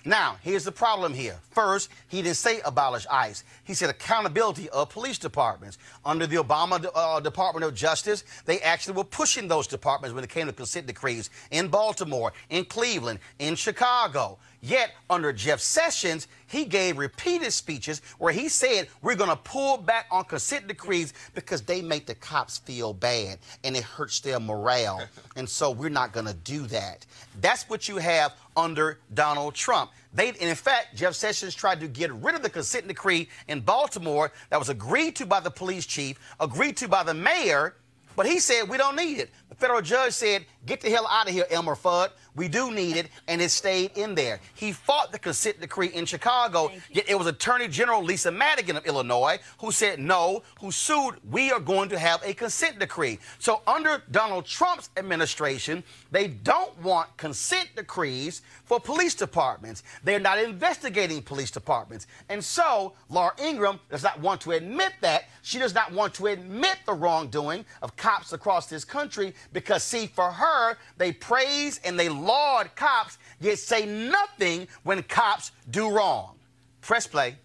Now, here's the problem here. First, he didn't say abolish ICE. He said accountability of police departments. Under the Obama Department of Justice, they actually were pushing those departments when it came to consent decrees in Baltimore, in Cleveland, in Chicago. Yet, under Jeff Sessions, he gave repeated speeches where he said, we're going to pull back on consent decrees because they make the cops feel bad and it hurts their morale. And so we're not going to do that. That's what you have under Donald Trump. And in fact, Jeff Sessions tried to get rid of the consent decree in Baltimore that was agreed to by the police chief, agreed to by the mayor, but he said we don't need it. The federal judge said, get the hell out of here, Elmer Fudd. We do need it, and it stayed in there. He fought the consent decree in Chicago, yet it was Attorney General Lisa Madigan of Illinois who said no, who sued, we are going to have a consent decree. So under Donald Trump's administration, they don't want consent decrees for police departments. They're not investigating police departments. And so Laura Ingraham does not want to admit that. She does not want to admit the wrongdoing of cops across this country because, see, for her, they praise and they laud cops, yet say nothing when cops do wrong. Press play.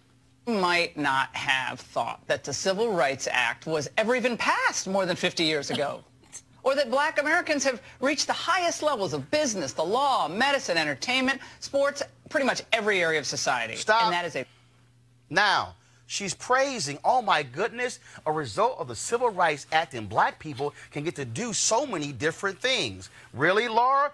Might not have thought that the Civil Rights Act was ever even passed more than 50 years ago. Or that black Americans have reached the highest levels of business, the law, medicine, entertainment, sports, pretty much every area of society. Stop. And that is a... Now, she's praising, oh my goodness, a result of the Civil Rights Act and black people can get to do so many different things. Really, Laura?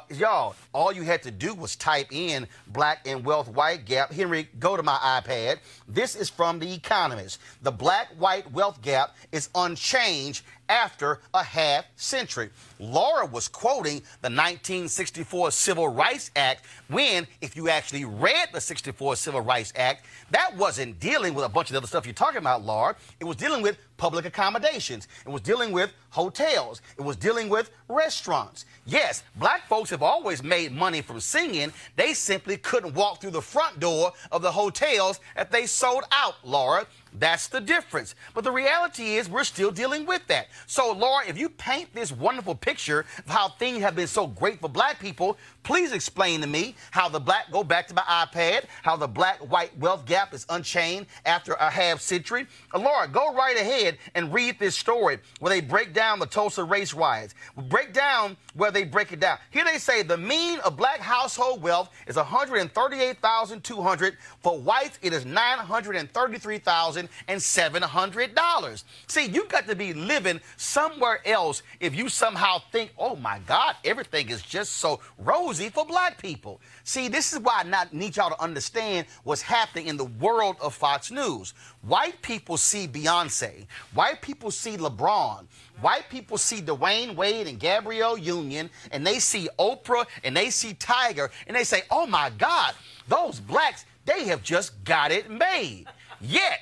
Y'all, all you had to do was type in black and wealth white gap. Henry, go to my iPad. This is from The Economist. The black-white wealth gap is unchanged after a half century. Laura was quoting the 1964 Civil Rights Act when, if you actually read the 64 Civil Rights Act, that wasn't dealing with a bunch of other stuff you're talking about, Laura. It was dealing with public accommodations. It was dealing with hotels. It was dealing with restaurants. Yes, black folks have always made money from singing. They simply couldn't walk through the front door of the hotels that they sold out, Laura. That's the difference. But the reality is we're still dealing with that. So, Laura, if you paint this wonderful picture of how things have been so great for black people, please explain to me how the black, go back to my iPad, how the black-white wealth gap is unchained after a half century. Laura, go right ahead and read this story where they break down the Tulsa race riots. Break down where they break it down. Here they say the mean of black household wealth is $138,200. For whites, it is $933,700. See, you got to be living somewhere else if you somehow think, oh my God, everything is just so rosy for black people. See, this is why I need y'all to understand what's happening in the world of Fox News. White people see Beyoncé. White people see LeBron. White people see Dwayne Wade and Gabrielle Union, and they see Oprah, and they see Tiger, and they say, oh my God, those blacks, they have just got it made. Yet,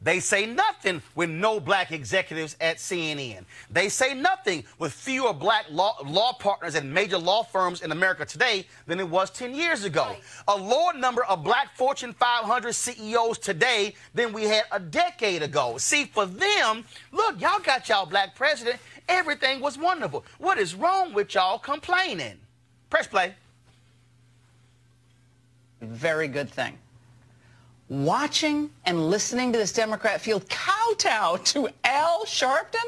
they say nothing with no black executives at CNN. They say nothing with fewer black law partners at major law firms in America today than it was 10 years ago. Right. A lower number of black Fortune 500 CEOs today than we had a decade ago. See, for them, look, y'all got y'all black president. Everything was wonderful. What is wrong with y'all complaining? Press play. Very good thing. Watching and listening to this Democrat field kowtow to Al Sharpton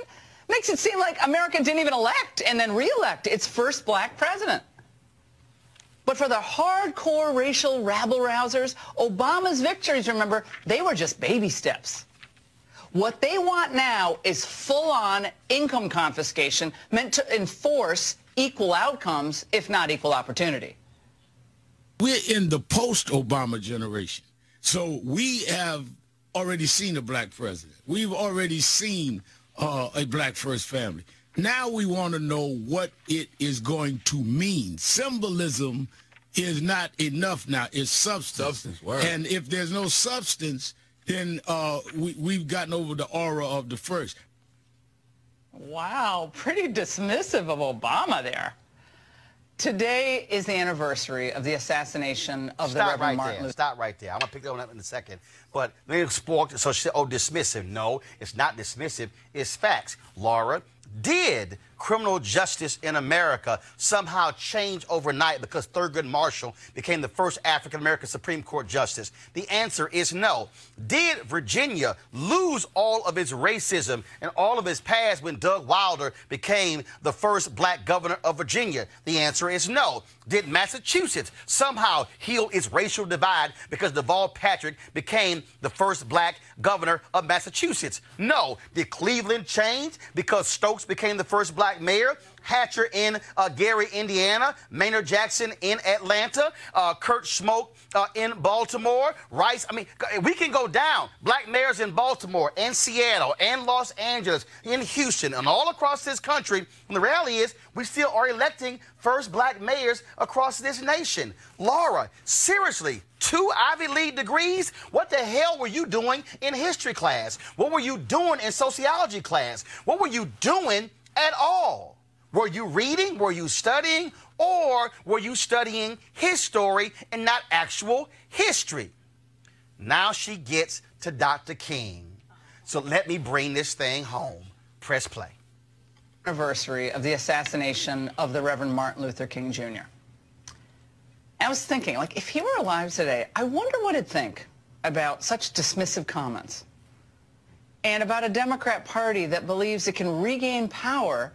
makes it seem like America didn't even elect and then re-elect its first black president. But for the hardcore racial rabble-rousers, Obama's victories, remember, they were just baby steps. What they want now is full-on income confiscation meant to enforce equal outcomes, if not equal opportunity. We're in the post-Obama generation. So we have already seen a black president. We've already seen a black first family. Now we want to know what it is going to mean. Symbolism is not enough now. It's substance. And if there's no substance, then we've gotten over the aura of the first. Wow, pretty dismissive of Obama there. Today is the anniversary of the assassination of the Reverend Martin Luther. Stop right there. I'm going to pick that one up in a second. But they spoke, so she said, oh, dismissive. No, it's not dismissive. It's facts. Laura, did criminal justice in America somehow change overnight because Thurgood Marshall became the first African-American Supreme Court justice? The answer is no. Did Virginia lose all of its racism and all of its past when Doug Wilder became the first black governor of Virginia? The answer is no. Did Massachusetts somehow heal its racial divide because Deval Patrick became the first black governor of Massachusetts? No. Did Cleveland change because Stokes became the first black mayor? Hatcher in Gary, Indiana, Maynard Jackson in Atlanta, Kurt Schmoke in Baltimore, Rice. I mean, we can go down. Black mayors in Baltimore and Seattle and Los Angeles, in Houston, and all across this country. And the reality is we still are electing first black mayors across this nation. Laura, seriously, 2 Ivy League degrees? What the hell were you doing in history class? What were you doing in sociology class? What were you doing at all? Were you reading? Were you studying? Or were you studying his story and not actual history? Now she gets to Dr. King. So let me bring this thing home. Press play. Anniversary of the assassination of the Reverend Martin Luther King Jr. I was thinking, like, if he were alive today, I wonder what he'd think about such dismissive comments and about a Democrat Party that believes it can regain power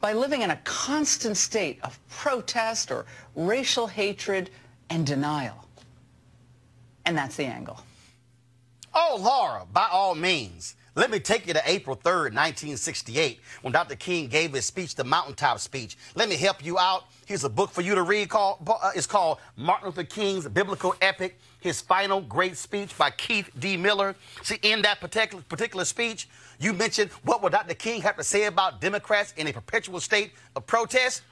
by living in a constant state of protest or racial hatred and denial. And that's the angle. Oh, Laura, by all means. Let me take you to April 3rd, 1968, when Dr. King gave his speech, the mountaintop speech. Let me help you out. Here's a book for you to read. It's called Martin Luther King's Biblical Epic, His Final Great Speech by Keith D. Miller. See, in that particular speech, you mentioned what would Dr. King have to say about Democrats in a perpetual state of protest.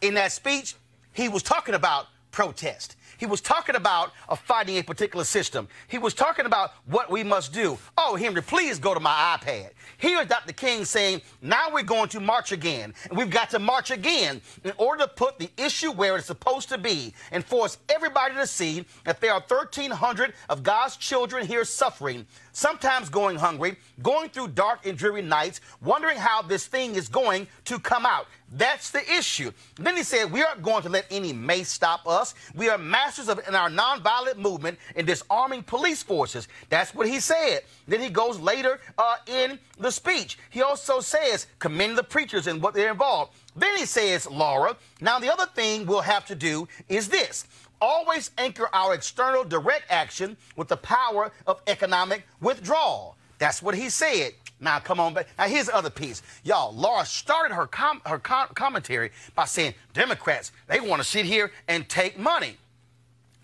In that speech, he was talking about protest. He was talking about fighting a particular system. He was talking about what we must do. Oh, Henry, please go to my iPad. Here's Dr. King saying, now we're going to march again. And we've got to march again in order to put the issue where it's supposed to be and force everybody to see that there are 1,300 of God's children here suffering, sometimes going hungry, going through dark and dreary nights, wondering how this thing is going to come out. That's the issue. Then he said, we aren't going to let any mace stop us. We are masters in our nonviolent movement in disarming police forces. That's what he said. Then he goes later in the speech. He also says, commend the preachers and what they're involved. Then he says, Laura, now the other thing we'll have to do is this. Always anchor our external direct action with the power of economic withdrawal. That's what he said. Now, come on back. Now, here's the other piece. Y'all, Laura started her commentary by saying, Democrats, they want to sit here and take money.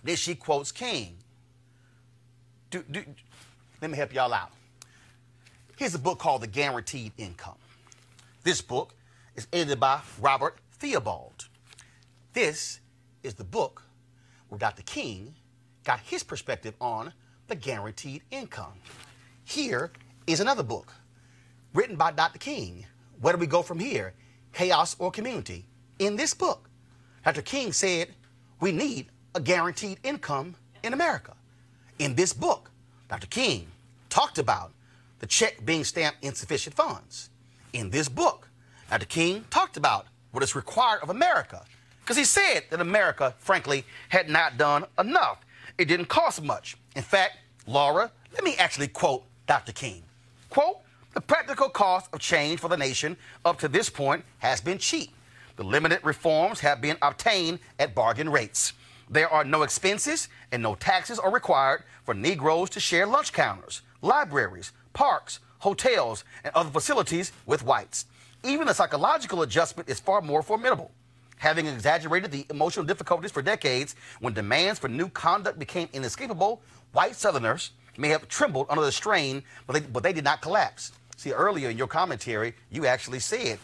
Then she quotes King. Let me help y'all out. Here's a book called The Guaranteed Income. This book is edited by Robert Theobald. This is the book where Dr. King got his perspective on the guaranteed income. Here is another book written by Dr. King. Where do we go from here? Chaos or community? In this book, Dr. King said we need a guaranteed income in America. In this book, Dr. King talked about the check being stamped insufficient funds. In this book, Dr. King talked about what is required of America, because he said that America, frankly, had not done enough. It didn't cost much. In fact, Laura, let me actually quote Dr. King. Quote, the practical cost of change for the nation up to this point has been cheap. The limited reforms have been obtained at bargain rates. There are no expenses and no taxes are required for Negroes to share lunch counters, libraries, parks, hotels, and other facilities with whites. Even the psychological adjustment is far more formidable. Having exaggerated the emotional difficulties for decades, when demands for new conduct became inescapable, white Southerners may have trembled under the strain, but they did not collapse. See, earlier in your commentary, you actually said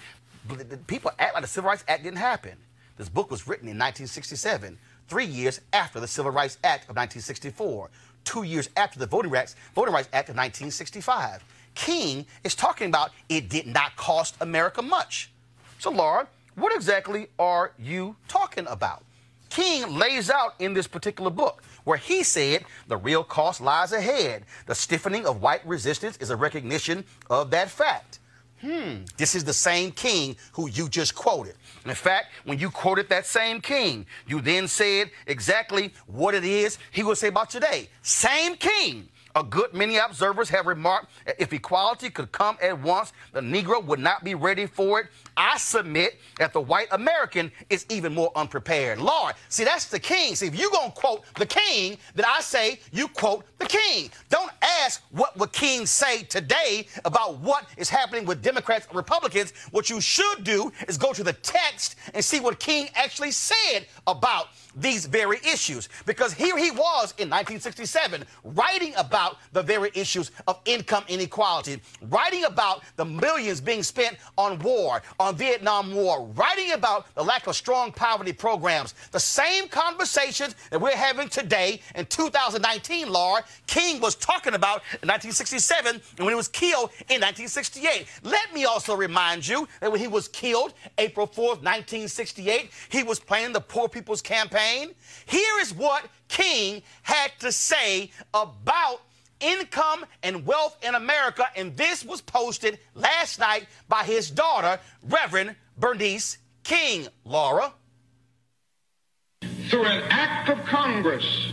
people act like the Civil Rights Act didn't happen. This book was written in 1967, 3 years after the Civil Rights Act of 1964, 2 years after the Voting Rights Act of 1965. King is talking about it did not cost America much. So, Laura, what exactly are you talking about? King lays out in this particular book where he said the real cost lies ahead. The stiffening of white resistance is a recognition of that fact. This is the same King who you just quoted. In fact, when you quoted that same King, you then said exactly what it is he would say about today. Same King A good many observers have remarked that if equality could come at once, the Negro would not be ready for it. I submit that the white American is even more unprepared. Lord, see, that's the king. See, if you're going to quote the king, then I say you quote the king. Don't ask what would King say today about what is happening with Democrats and Republicans. What you should do is go to the text and see what King actually said about these very issues. Because here he was in 1967 writing about the very issues of income inequality, writing about the millions being spent on war, on Vietnam War, writing about the lack of strong poverty programs. The same conversations that we're having today in 2019, Laura, King was talking about in 1967 and when he was killed in 1968. Let me also remind you that when he was killed April 4th, 1968, he was planning the Poor People's Campaign. Here is what King had to say about income and wealth in America, and this was posted last night by his daughter, Reverend Bernice King. Laura. Through an act of Congress,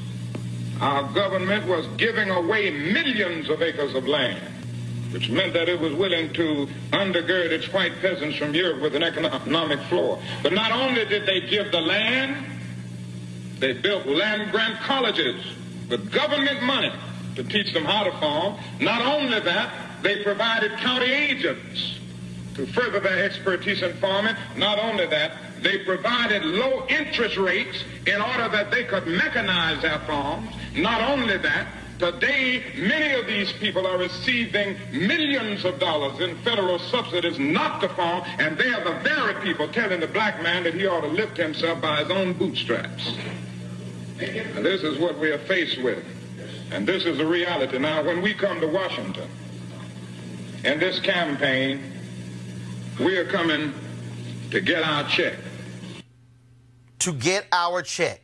our government was giving away millions of acres of land, which meant that it was willing to undergird its white peasants from Europe with an economic floor. But not only did they give the land, they built land-grant colleges with government money to teach them how to farm. Not only that, they provided county agents to further their expertise in farming. Not only that, they provided low interest rates in order that they could mechanize their farms. Not only that, today many of these people are receiving millions of dollars in federal subsidies not to farm, and they are the very people telling the black man that he ought to lift himself by his own bootstraps. And this is what we are faced with. And this is the reality. Now, when we come to Washington in this campaign, we are coming to get our check. To get our check.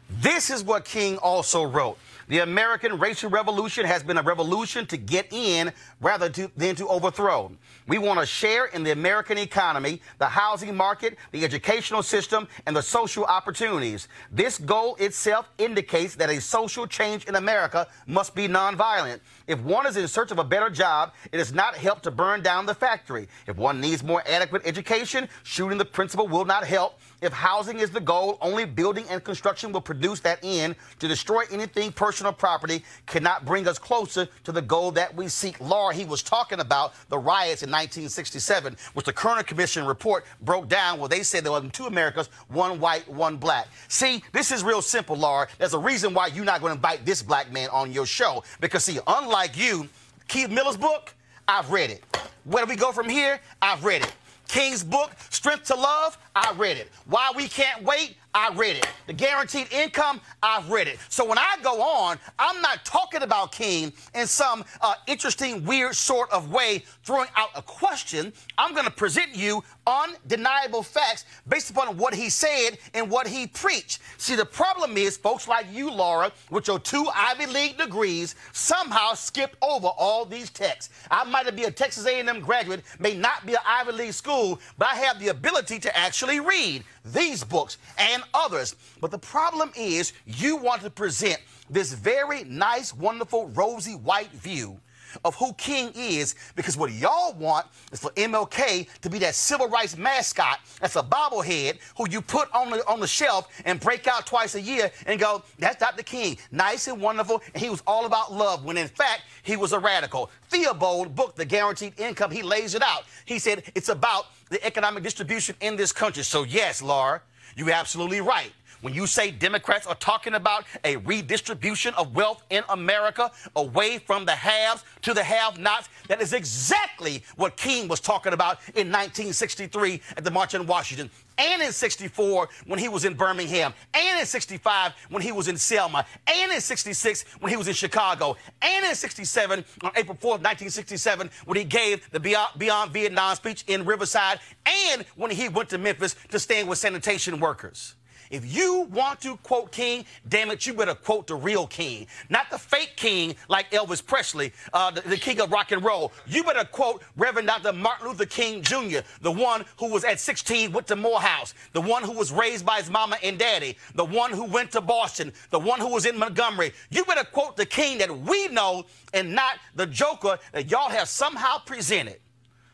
This is what King also wrote. The American racial revolution has been a revolution to get in rather than to overthrow. We want to share in the American economy, the housing market, the educational system, and the social opportunities. This goal itself indicates that a social change in America must be nonviolent. If one is in search of a better job, it does not help to burn down the factory. If one needs more adequate education, shooting the principal will not help. If housing is the goal, only building and construction will produce that end. To destroy anything personal property cannot bring us closer to the goal that we seek. Laura, he was talking about the riots in 1967, which the Kerner Commission report broke down where they said there wasn't two Americas, one white, one black. See, this is real simple, Laura. There's a reason why you're not going to invite this black man on your show. Because, see, unlike you, Keith Miller's book, I've read it. Where do we go from here? I've read it. King's book, Strength to Love, I read it. Why We Can't Wait, I read it. The Guaranteed Income, I've read it. So when I go on, I'm not talking about King in some interesting, weird sort of way, throwing out a question. I'm going to present you undeniable facts based upon what he said and what he preached. See, the problem is folks like you, Laura, with your 2 Ivy League degrees, somehow skipped over all these texts. I might be a Texas A&M graduate, may not be an Ivy League school, but I have the ability to actually read these books and others. But the problem is you want to present this very nice, wonderful, rosy white view of who King is, because what y'all want is for MLK to be that civil rights mascot that's a bobblehead who you put on the shelf and break out twice a year and go, that's Dr. King, nice and wonderful, and he was all about love, when in fact he was a radical. Theobald book, The Guaranteed Income, he lays it out. He said it's about the economic distribution in this country. So yes, Laura, you're absolutely right. When you say Democrats are talking about a redistribution of wealth in America away from the haves to the have-nots, that is exactly what King was talking about in 1963 at the March on Washington, and in 64 when he was in Birmingham, and in 65 when he was in Selma, and in 66 when he was in Chicago, and in 67 on April 4th, 1967 when he gave the Beyond Vietnam speech in Riverside, and when he went to Memphis to stand with sanitation workers. If you want to quote King, damn it, you better quote the real King, not the fake King like Elvis Presley, the King of rock and roll. You better quote Reverend Dr. Martin Luther King Jr., the one who was at 16 went to Morehouse, the one who was raised by his mama and daddy, the one who went to Boston, the one who was in Montgomery. You better quote the King that we know and not the joker that y'all have somehow presented.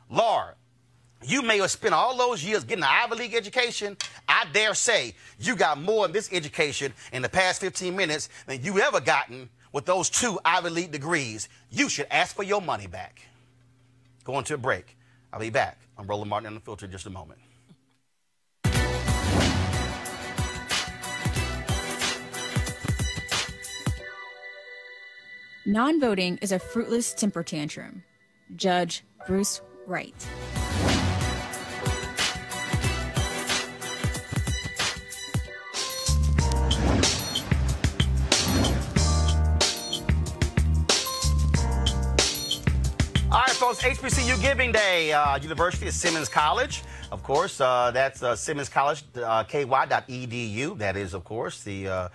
Lord, you may have spent all those years getting an Ivy League education. I dare say you got more in this education in the past 15 minutes than you ever gotten with those 2 Ivy League degrees. You should ask for your money back. Going to a break. I'll be back. I'm Roland Martin Unfiltered in just a moment. Non-voting is a fruitless temper tantrum. Judge Bruce Wright. All right, folks, HBCU Giving Day, University of Simmons College. Of course, that's Simmons College, ky.edu. That is, of course, the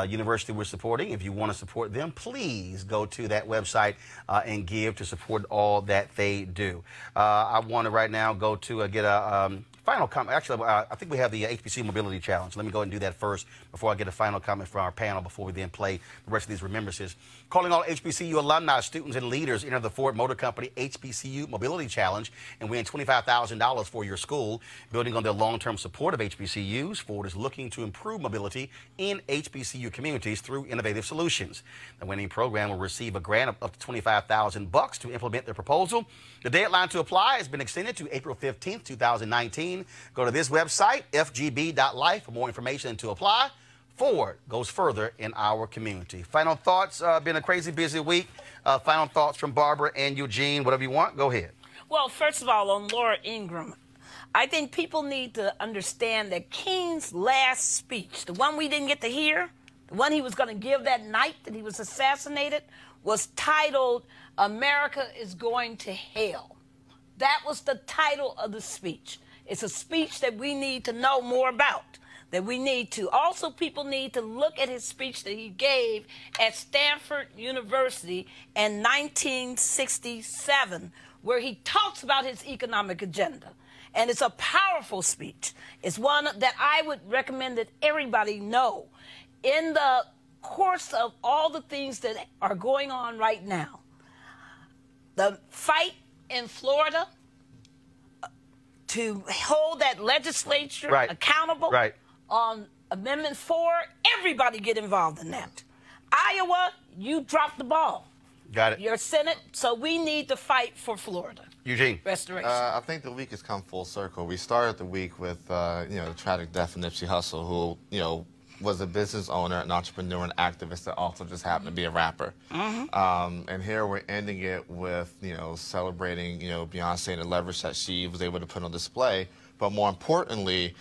university we're supporting. If you want to support them, please go to that website and give to support all that they do. I want to right now go to get a final comment. Actually, I think we have the HBCU Mobility Challenge. Let me go ahead and do that first before I get a final comment from our panel before we then play the rest of these remembrances. Calling all HBCU alumni, students, and leaders, enter the Ford Motor Company HBCU Mobility Challenge and win $25,000 for your school. Building on their long-term support of HBCUs, Ford is looking to improve mobility in HBCU communities through innovative solutions. The winning program will receive a grant of up to $25,000 to implement their proposal. The deadline to apply has been extended to April 15th, 2019. Go to this website, fgb.life, for more information and to apply. Ford goes further in our community. Final thoughts. Been a crazy busy week. Final thoughts from Barbara and Eugene. Whatever you want, go ahead. Well, first of all, on Laura Ingraham, I think people need to understand that King's last speech, the one we didn't get to hear, the one he was going to give that night that he was assassinated, was titled, "America is Going to Hell." That was the title of the speech. It's a speech that we need to know more about. That we need to. Also, people need to look at his speech that he gave at Stanford University in 1967, where he talks about his economic agenda. And it's a powerful speech. It's one that I would recommend that everybody know. In the course of all the things that are going on right now, the fight in Florida to hold that legislature accountable on Amendment 4, everybody get involved in that. Iowa, you dropped the ball. Got it. Your Senate, so we need to fight for Florida. Eugene. Restoration. I think the week has come full circle. We started the week with, the tragic death of Nipsey Hussle, who, was a business owner, an entrepreneur, an activist that also just happened to be a rapper. And here we're ending it with, celebrating, Beyoncé and the leverage that she was able to put on display. But more importantly,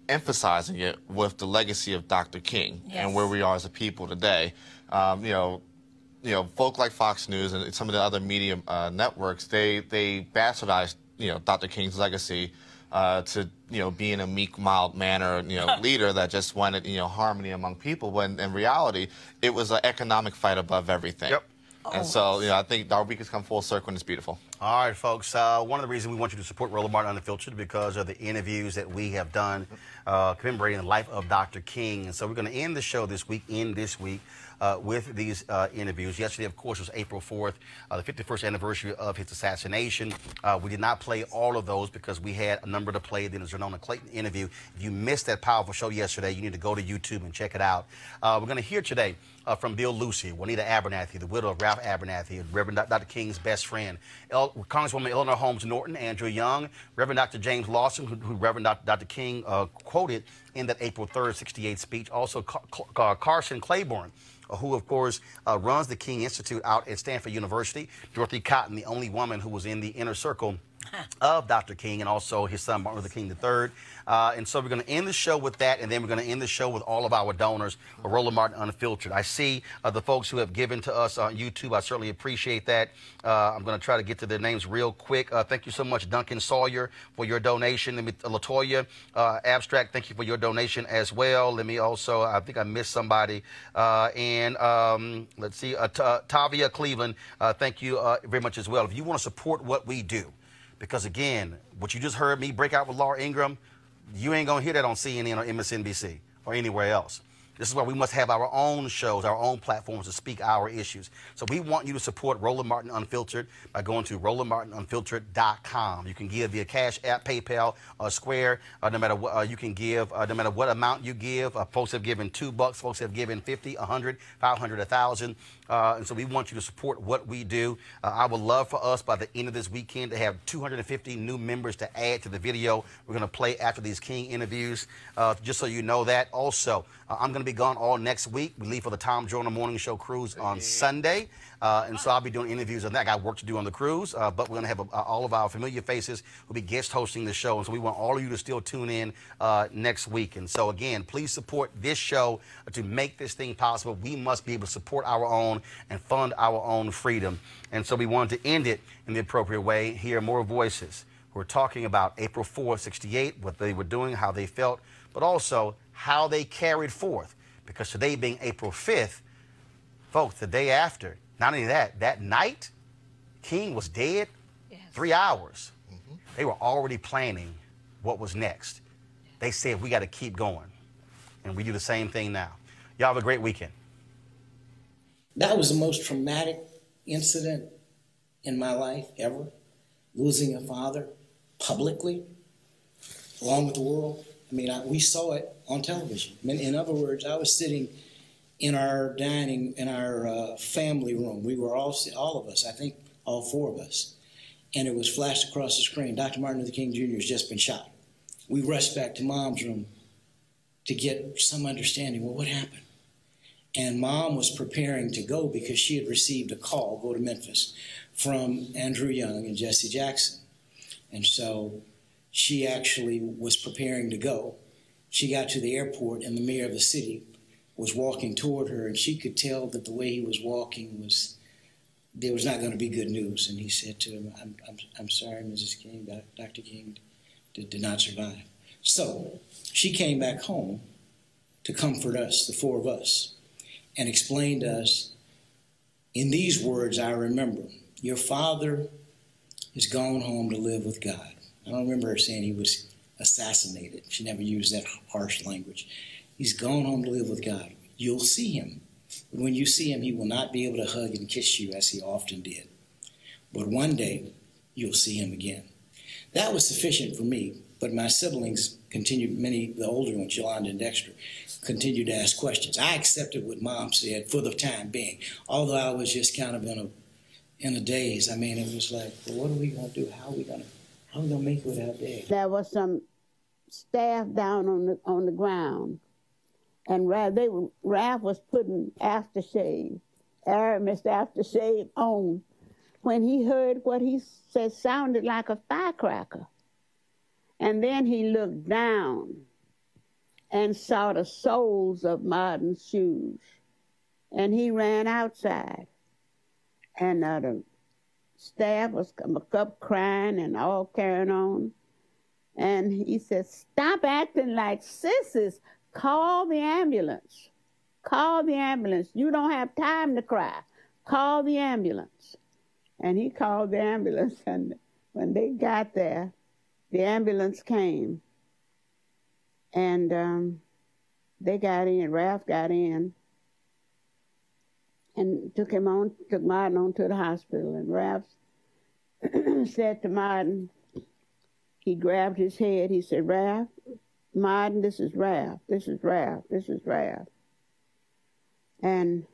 emphasizing it with the legacy of Dr. King and where we are as a people today. Folk like Fox News and some of the other media networks, they bastardized, Dr. King's legacy to, being a meek, mild manner, leader that just wanted, harmony among people. When in reality, it was an economic fight above everything. And so, I think our week has come full circle and it's beautiful. All right, folks. One of the reasons we want you to support Roland Martin Unfiltered because of the interviews that we have done commemorating the life of Dr. King. And so we're going to end the show this week, with these interviews. Yesterday, of course, was April 4th, the 51st anniversary of his assassination. We did not play all of those because we had a number to play. Then the Zernona Clayton interview. If you missed that powerful show yesterday, you need to go to YouTube and check it out. We're going to hear today from Bill Lucy, Juanita Abernathy, the widow of Ralph Abernathy, Reverend Dr. King's best friend, Congresswoman Eleanor Holmes Norton, Andrew Young, Reverend Dr. James Lawson, who Reverend Dr. King quoted in that April 3rd, 68 speech. Also, Carson Clyburn, who, of course, runs the King Institute out at Stanford University. Dorothy Cotton, the only woman who was in the inner circle of Dr. King and also his son Martin Luther King III. And so we're going to end the show with that, and then we're going to end the show with all of our donors, Roland Martin Unfiltered. I see the folks who have given to us on YouTube. I certainly appreciate that. I'm going to try to get to their names real quick. Thank you so much, Duncan Sawyer, for your donation. Latoya Abstract, thank you for your donation as well. Let me also, I think I missed somebody. Let's see, Tavia Cleveland, thank you very much as well. If you want to support what we do, because again, what you just heard me break out with Laura Ingraham, you ain't going to hear that on CNN or MSNBC or anywhere else. This is why we must have our own shows, our own platforms to speak our issues. So we want you to support Roland Martin Unfiltered by going to RolandMartinUnfiltered.com. You can give via Cash App, PayPal, Square, no matter what you can give, no matter what amount you give. Folks have given $2, folks have given 50, 100, 500, 1,000. And so we want you to support what we do. I would love for us by the end of this weekend to have 250 new members to add to the video we're going to play after these King interviews, just so you know that. Also, I'm going to be gone all next week. We leave for the Tom Joyner Morning Show cruise on Sunday. And so I'll be doing interviews on that. I got work to do on the cruise, but we're going to have all of our familiar faces who will be guest hosting the show. And so we want all of you to still tune in next week. And so, again, please support this show to make this thing possible. We must be able to support our own and fund our own freedom. And so we wanted to end it in the appropriate way. Hear more voices who are talking about April 4th, 68, what they were doing, how they felt, but also how they carried forth. Because today being April 5th, folks, the day after, not only that, that night, King was dead, 3 hours. They were already planning what was next. They said, we got to keep going. And we do the same thing now. Y'all have a great weekend. That was the most traumatic incident in my life ever, losing a father publicly, along with the world. I mean, we saw it on television. In other words, I was sitting in our family room. We were all of us, I think all four of us. And it was flashed across the screen. Dr. Martin Luther King Jr. has just been shot. We rushed back to Mom's room to get some understanding. Well, what happened? And Mom was preparing to go because she had received a call, go to Memphis, from Andrew Young and Jussie Jackson. And so she actually was preparing to go. She got to the airport and the mayor of the city was walking toward her, and she could tell that the way he was walking there was not going to be good news. And he said to him, I'm sorry, Mrs. King, Dr. King did not survive. So she came back home to comfort us, the four of us, and explain to us, in these words I remember, your father has gone home to live with God. I don't remember her saying he was assassinated. She never used that harsh language. He's gone home to live with God. You'll see him. But when you see him, he will not be able to hug and kiss you as he often did. But one day, you'll see him again. That was sufficient for me, but my siblings continued, the older ones, Yolanda and Dexter, continued to ask questions. I accepted what Mom said for the time being, although I was just kind of in a daze. I mean, it was like, well, what are we going to do? How are we going to make it without Dad? There was some staff down on the ground, and Ralph was putting aftershave, Mr. Aftershave on, when he heard what he said sounded like a firecracker. And then he looked down and saw the soles of Martin's shoes. And he ran outside. And the staff was up crying and all carrying on. And he said, stop acting like sissies. Call the ambulance. Call the ambulance. You don't have time to cry. Call the ambulance. And he called the ambulance. And when they got there, the ambulance came. And they got in, Ralph got in, and took Martin on to the hospital. And Ralph said to Martin, he grabbed his head, he said, Ralph, Martin, this is Ralph, this is Ralph, this is Ralph. And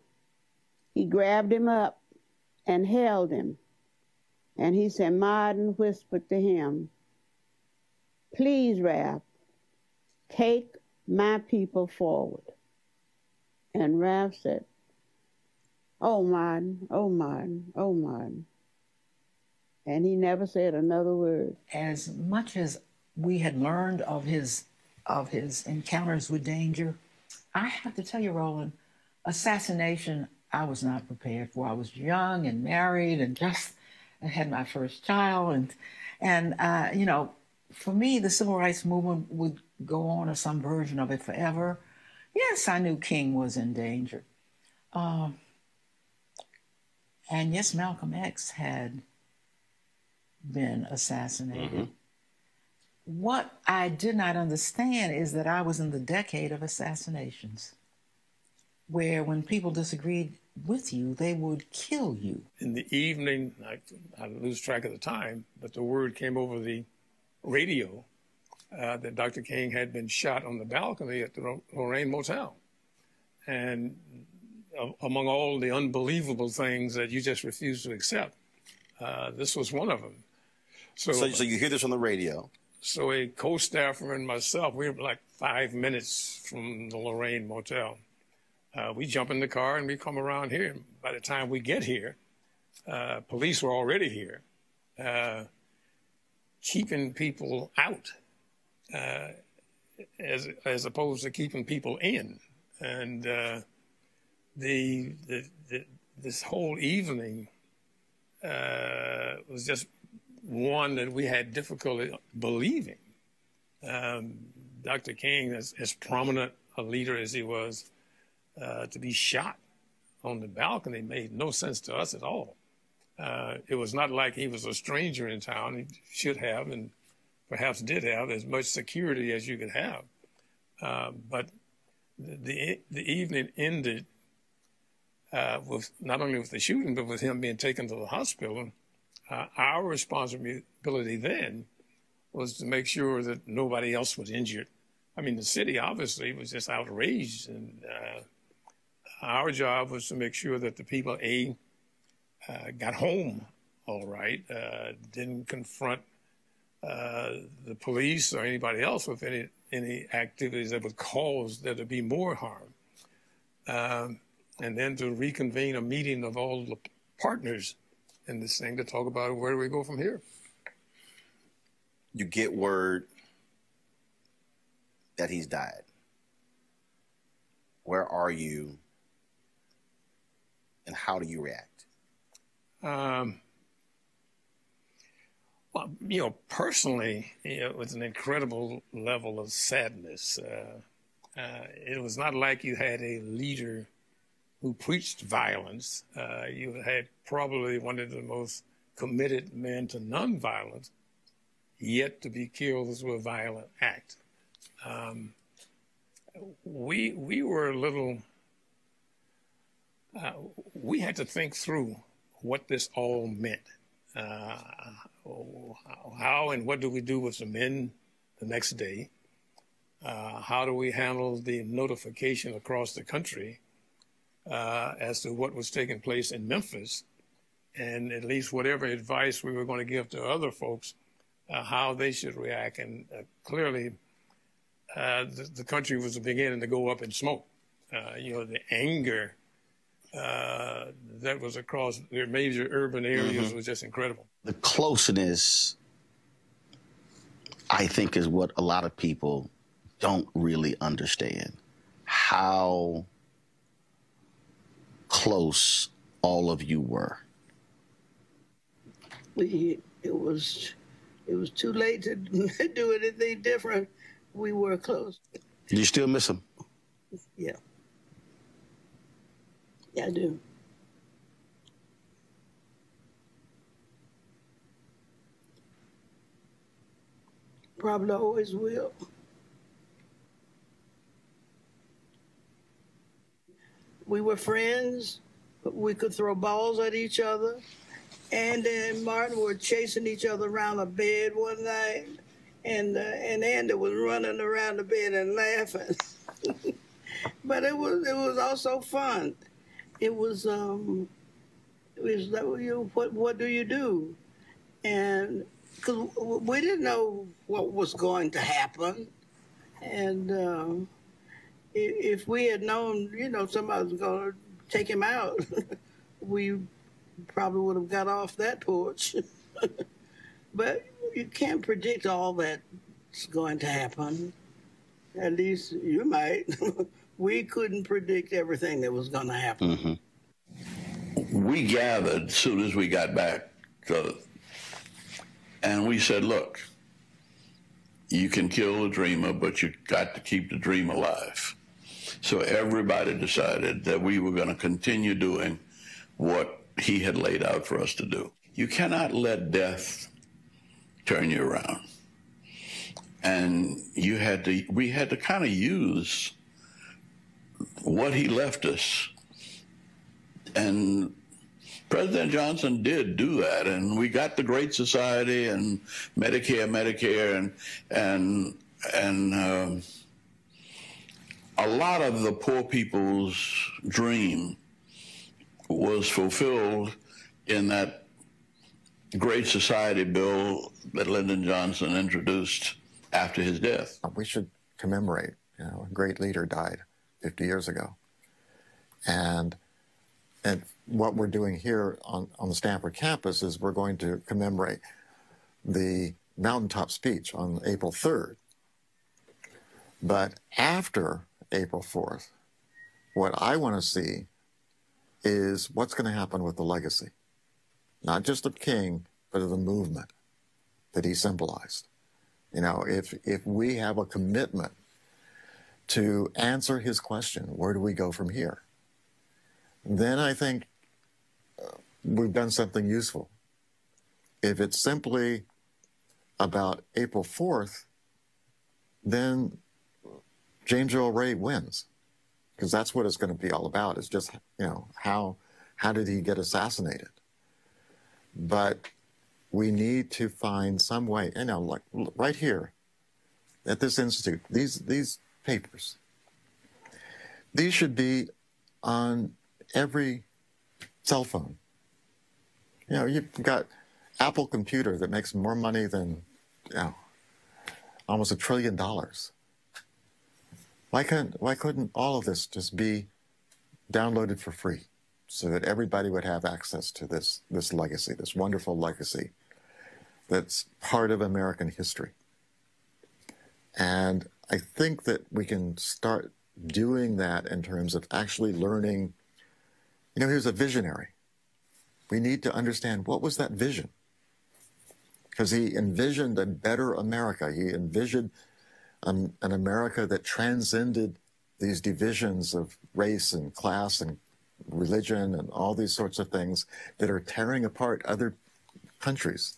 he grabbed him up and held him. And he said, Martin whispered to him, please, Ralph, take my people forward. And Ralph said, oh, Martin, oh, Martin, oh, Martin. And he never said another word. As much as we had learned of his encounters with danger, I have to tell you, Roland, assassination, I was not prepared for. I was young and married and just had my first child. And you know, for me, the civil rights movement would go on, or some version of it, forever. Yes, I knew King was in danger. And yes, Malcolm X had been assassinated. Mm-hmm. What I did not understand is that I was in the decade of assassinations, where when people disagreed with you, they would kill you. In the evening, I lose track of the time, but the word came over the radio that Dr. King had been shot on the balcony at the Lorraine Motel. And among all the unbelievable things that you just refused to accept, this was one of them. So you hear this on the radio. So a co-staffer and myself, we were like 5 minutes from the Lorraine Motel. We jump in the car and we come around here. By the time we get here, police were already here, keeping people out as opposed to keeping people in. And this whole evening was just one that we had difficulty believing. Dr. King, as prominent a leader as he was, to be shot on the balcony made no sense to us at all. It was not like he was a stranger in town. He should have, and perhaps did have, as much security as you could have. But the evening ended with not only with the shooting, but with him being taken to the hospital. Our responsibility then was to make sure that nobody else was injured. I mean, the city obviously was just outraged, and our job was to make sure that the people, got home all right, didn't confront the police or anybody else with any activities that would cause there to be more harm. And then to reconvene a meeting of all the partners in this thing to talk about where do we go from here. You get word that he's died. Where are you, and how do you react? Well, you know, personally, it was an incredible level of sadness. It was not like you had a leader who preached violence. You had probably one of the most committed men to nonviolence, yet to be killed through a violent act. We were a little, we had to think through what this all meant. How and what do we do with the men the next day? How do we handle the notification across the country as to what was taking place in Memphis, and at least whatever advice we were going to give to other folks, how they should react. And clearly, the country was beginning to go up in smoke. You know, the anger that was across their major urban areas was just incredible. The closeness, I think, is what a lot of people don't really understand. How close all of you were. It was too late to do anything different. We were close. Do you still miss him? Yeah. Yeah, I do. Probably always will. We were friends. We could throw balls at each other. Andy and Martin were chasing each other around the bed one night, and Andy was running around the bed and laughing. But it was also fun. It was what do you do? And because we didn't know what was going to happen, and if we had known, you know, somebody was going to take him out, we probably would have got off that porch. But you can't predict all that's going to happen. At least you might. We couldn't predict everything that was going to happen. We gathered as soon as we got back, and we said, look, you can kill the dreamer, but you got to keep the dream alive. So everybody decided that we were going to continue doing what he had laid out for us to do. You cannot let death turn you around. And we had to kind of use what he left us. And President Johnson did do that, and we got the Great Society and Medicare, and a lot of the poor people's dream was fulfilled in that Great Society bill that Lyndon Johnson introduced after his death. We should commemorate. You know, a great leader died 50 years ago, and what we're doing here on the Stanford campus is we're going to commemorate the mountaintop speech on April 3rd. But after April 4th, what I want to see is what's going to happen with the legacy, not just of King, but of the movement that he symbolized. You know, if we have a commitment to answer his question, where do we go from here? Then I think we've done something useful. If it's simply about April 4th, then James Earl Ray wins, because that's what it's going to be all about. It's just, you know, how did he get assassinated? But we need to find some way, you know, like right here at this institute, these papers, these should be on every cell phone. You know, you've got Apple computer that makes more money than, you know, almost $1 trillion. Why couldn't all of this just be downloaded for free so that everybody would have access to this legacy, this wonderful legacy that's part of American history? And I think that we can start doing that in terms of actually learning. You know, he was a visionary. We need to understand, what was that vision? Because he envisioned a better America. He envisioned an America that transcended these divisions of race and class and religion and all these sorts of things that are tearing apart other countries.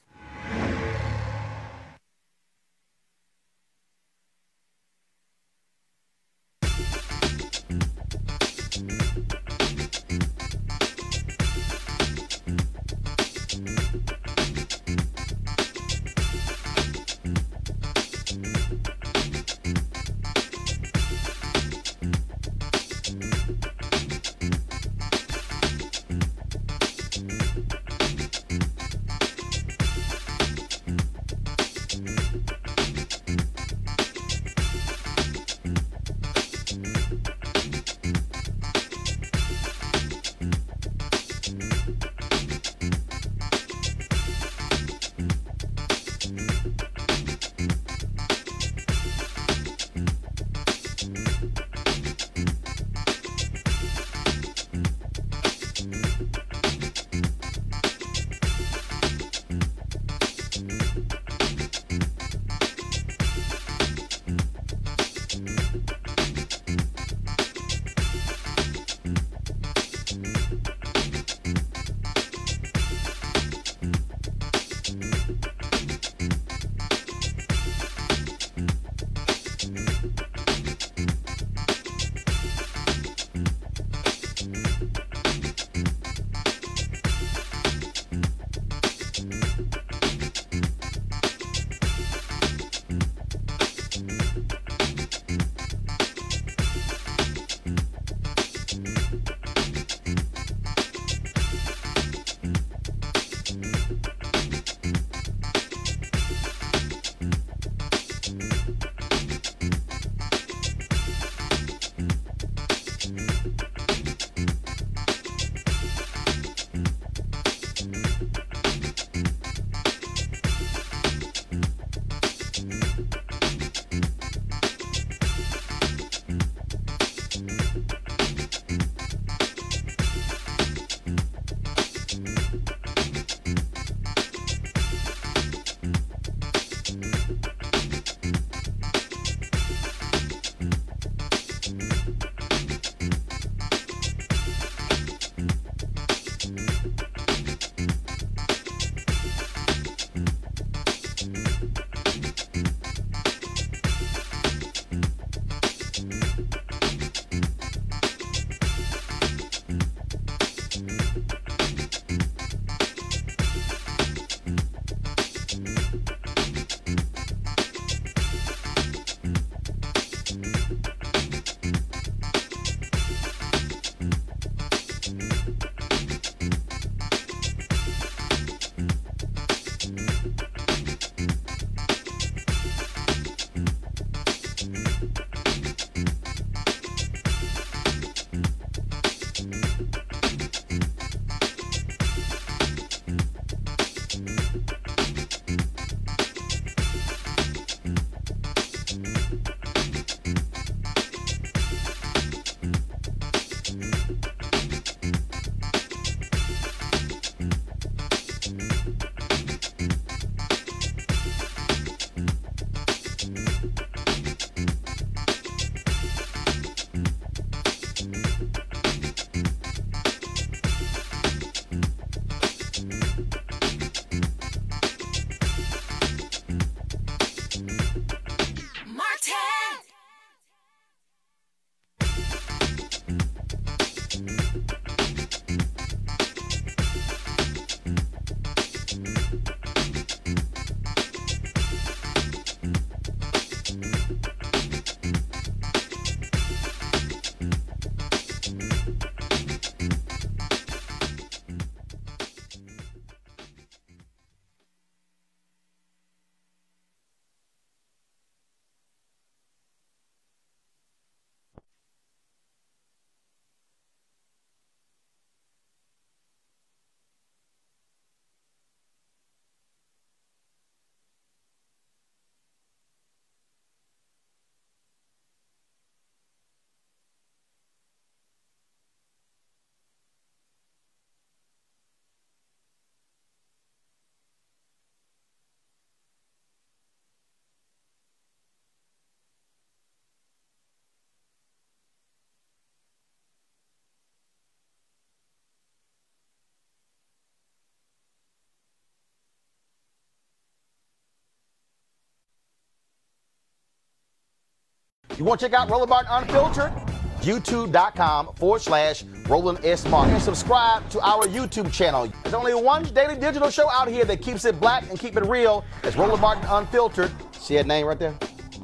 You want to check out Roland Martin Unfiltered? YouTube.com/Roland S. Martin. And subscribe to our YouTube channel. There's only one daily digital show out here that keeps it black and keep it real. It's Roland Martin Unfiltered. See that name right there?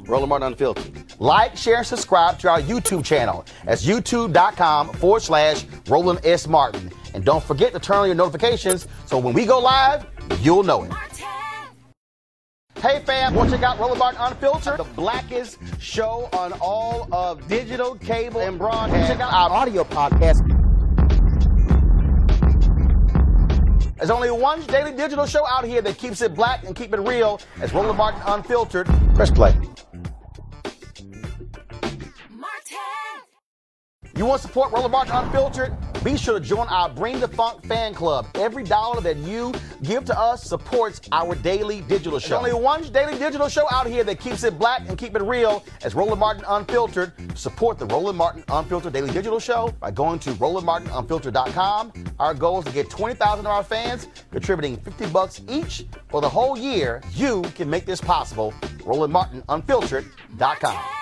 Roland Martin Unfiltered. Like, share, and subscribe to our YouTube channel. That's YouTube.com/Roland S. Martin. And don't forget to turn on your notifications so when we go live, you'll know it. Hey fam, want to check out Rev Barber Unfiltered, the blackest show on all of digital, cable, and broadcast. Check out our audio podcast. There's only one daily digital show out here that keeps it black and keep it real. It's Rev Barber Unfiltered. Press play. You want to support Rev Barber Unfiltered? Be sure to join our Bring the Funk fan club. Every dollar that you give to us supports our daily digital show. There's only one daily digital show out here that keeps it black and keep it real. It's Roland Martin Unfiltered. Support the Roland Martin Unfiltered daily digital show by going to RolandMartinUnfiltered.com. Our goal is to get 20,000 of our fans contributing $50 each for the whole year. You can make this possible. RolandMartinUnfiltered.com.